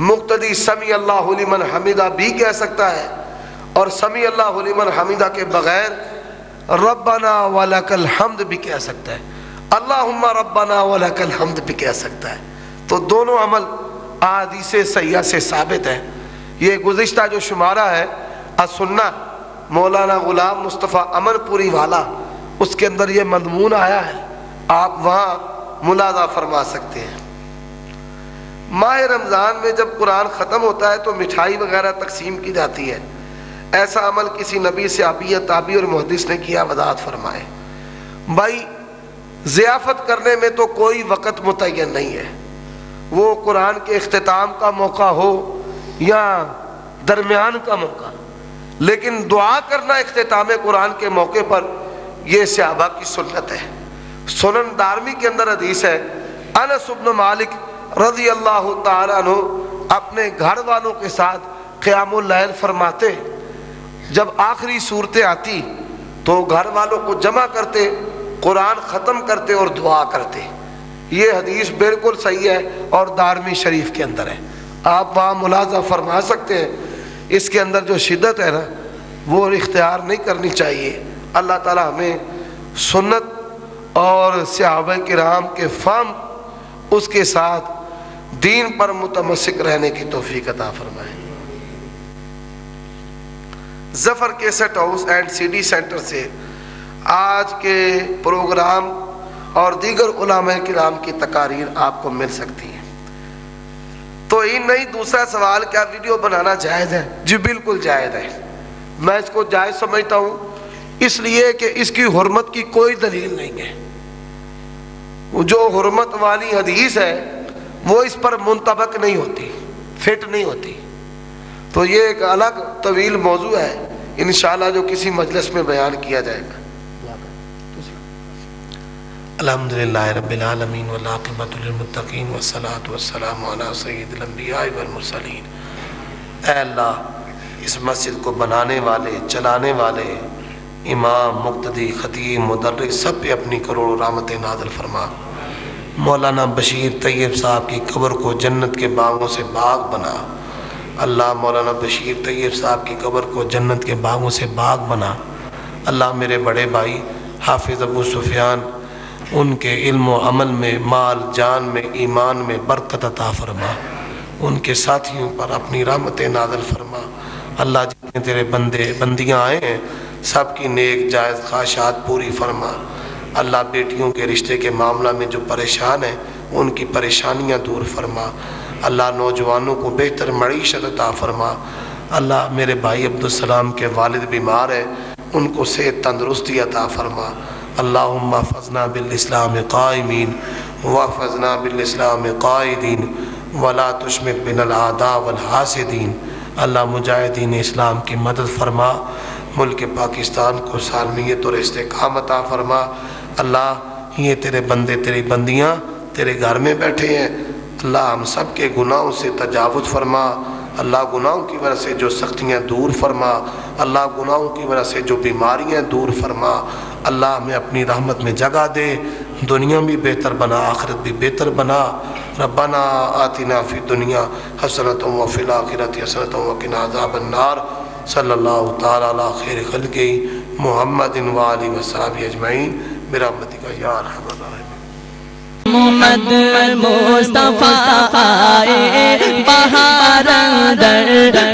مقتدی سمیع اللہ لمن حمیدہ بھی کہہ سکتا ہے اور سمیع اللہ لمن حمیدہ کے بغیر ربنا ولک الحمد بھی کہہ سکتا ہے، اللہم ربنا ولک الحمد بھی کہہ سکتا ہے. تو دونوں عمل احادیث صحیحہ سے ثابت ہے. یہ گزشتہ جو شمارہ ہے السنہ مولانا غلام مصطفیٰ امن پوری والا، اس کے اندر یہ مضمون آیا ہے، آپ وہاں ملاحظہ فرما سکتے ہیں. ماہ رمضان میں جب قرآن ختم ہوتا ہے تو مٹھائی وغیرہ تقسیم کی جاتی ہے، ایسا عمل کسی نبی صحابی یا تابعی اور محدث نے کیا؟ وضاحت فرمائے۔ بھائی ضیافت کرنے میں تو کوئی وقت متعین نہیں ہے، وہ قرآن کے اختتام کا موقع ہو یا درمیان کا موقع، لیکن دعا کرنا اختتام قرآن کے موقع پر یہ صحابہ کی سنت ہے۔ سنن دارمی کے اندر حدیث ہے، انس بن مالک رضی اللہ تعالیٰ عنہ اپنے گھر والوں کے ساتھ قیام اللیل فرماتے، جب آخری صورتیں آتی تو گھر والوں کو جمع کرتے، قرآن ختم کرتے اور دعا کرتے۔ یہ حدیث بالکل صحیح ہے اور دارمی شریف کے اندر ہے، آپ وہاں ملاحظہ فرما سکتے ہیں۔ اس کے اندر جو شدت ہے نا وہ اختیار نہیں کرنی چاہیے۔ اللہ تعالی ہمیں سنت اور صحابہ کرام کے فہم اس کے ساتھ دین پر متمسک رہنے کی توفیق عطا فرمائے۔ Zafar cassette house and C D centre سے آج کے پروگرام اور دیگر علماء کرام کی تقاریر آپ کو مل سکتی ہیں۔ تو ہی نہیں، دوسرا سوال، کیا ویڈیو بنانا جائز ہے؟ جی بالکل جائز ہے، میں اس کو جائز سمجھتا ہوں، اس لیے کہ اس کی حرمت کی کوئی دلیل نہیں ہے۔ جو حرمت والی حدیث ہے وہ اس پر منطبق نہیں ہوتی، فٹ نہیں ہوتی، تو یہ ایک الگ طویل موضوع ہے، انشاءاللہ جو کسی مجلس میں بیان کیا جائے گا۔ الحمدللہ رب العالمین والعاقبۃ للمتقین والصلاۃ والسلام علی سید الانبیاء والمرسلین۔ اے اللہ، اس مسجد کو بنانے والے، چلانے والے، امام، مقتدی، خطیب، مدرس، سب پہ اپنی کروڑوں رحمتیں نازل فرما۔ مولانا بشیر طیب صاحب کی قبر کو جنت کے باغوں سے باغ بنا۔ اللہ، مولانا بشیر طیب صاحب کی قبر کو جنت کے باغوں سے باغ بنا۔ اللہ، میرے بڑے بھائی حافظ ابو سفیان، ان کے علم و عمل میں، مال جان میں، ایمان میں برکت عطا فرما۔ ان کے ساتھیوں پر اپنی رحمتیں نازل فرما۔ اللہ، جتنے تیرے بندے بندیاں آئے ہیں سب کی نیک جائز خواہشات پوری فرما۔ اللہ، بیٹیوں کے رشتے کے معاملہ میں جو پریشان ہیں ان کی پریشانیاں دور فرما۔ اللہ، نوجوانوں کو بہتر معیشت عطا فرما۔ اللہ، میرے بھائی عبدالسلام کے والد بیمار ہیں، ان کو صحت تندرستی عطا فرما۔ اللہم احفظنا بالاسلام قائمین واحفظنا بالاسلام قائدین ولا تشمت بنا الاعداء والحاسدین۔ اللہ، مجاہدین اسلام کی مدد فرما، ملک پاکستان کو سالمیت اور استحکام عطا فرما۔ اللہ، یہ تیرے بندے، تیری بندیاں تیرے گھر میں بیٹھے ہیں، اللہ ہم سب کے گناہوں سے تجاوز فرما۔ اللہ، گناہوں کی وجہ سے جو سختیاں دور فرما، اللہ گناہوں کی وجہ سے جو بیماریاں دور فرما۔ اللہ، ہمیں اپنی رحمت میں جگہ دے، دنیا بھی بہتر بنا، آخرت بھی بہتر بنا۔ ربنا آتنا فی الدنیا حسنۃ وفی الآخرۃ حسنۃ وقنا عذاب النار۔ صلی اللہ تعالی علی خیر خلقہ محمد وآلہ وصحبہ اجمعین برحمتک یا ارحم الراحمین۔ محمد مصطفیٰ آئے بہار اندر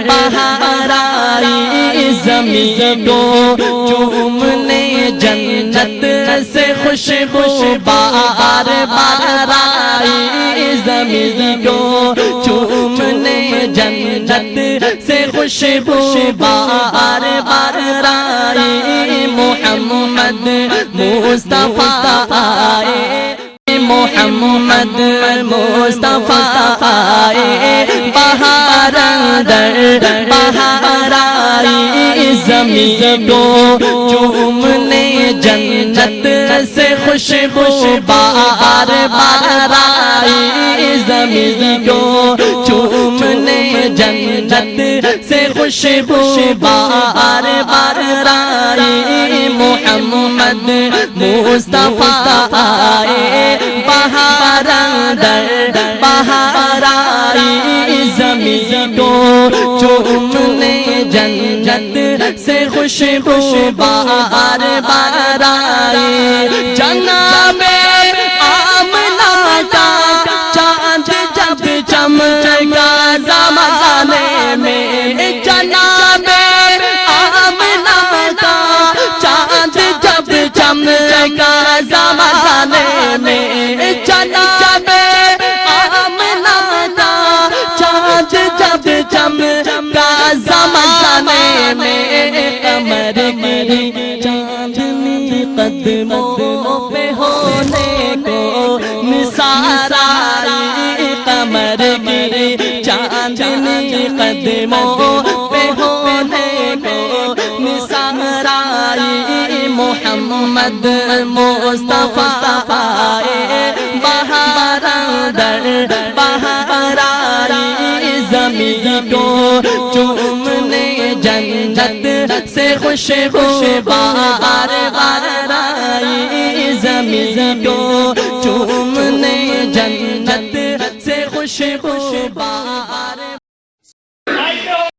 بہار آئی زمین کو چومنے، جنت سے خوشبو بار بار آئی زمین کو چومنے، جنت سے خوشبو بار بار آئی۔ محمد مصطفیٰ آئے، محمد مصطفیٰ آئے بہار اندر بہار آئی زمین کو چومنے، جنت سے خوشبو بار بار آئی زمین کو چومنے، جنت سے خوشبو بار بار آئی۔ محمد مصطفیٰ آئے بہار اندر بہار آئی زمین کو چومنے، جنت سے خوشبو بار بار آئی۔ جناب آمنہ کا چاند جب چمکا زمانے میں، جناب آمنہ کا چاند جب چمکا زمانے میں، جناب آمنہ کا قدموں پہ ہونے کو نثار آئی قمر کی چاندنی قدموں پہ ہونے کو نثار آئی محمد مصطفیٰ آئے بہار اندر بہار آئی زمین کو چومنے جنت سے خوشبو بہار بہار آئی زمین کو چومنے جنت سے خوشبو بہار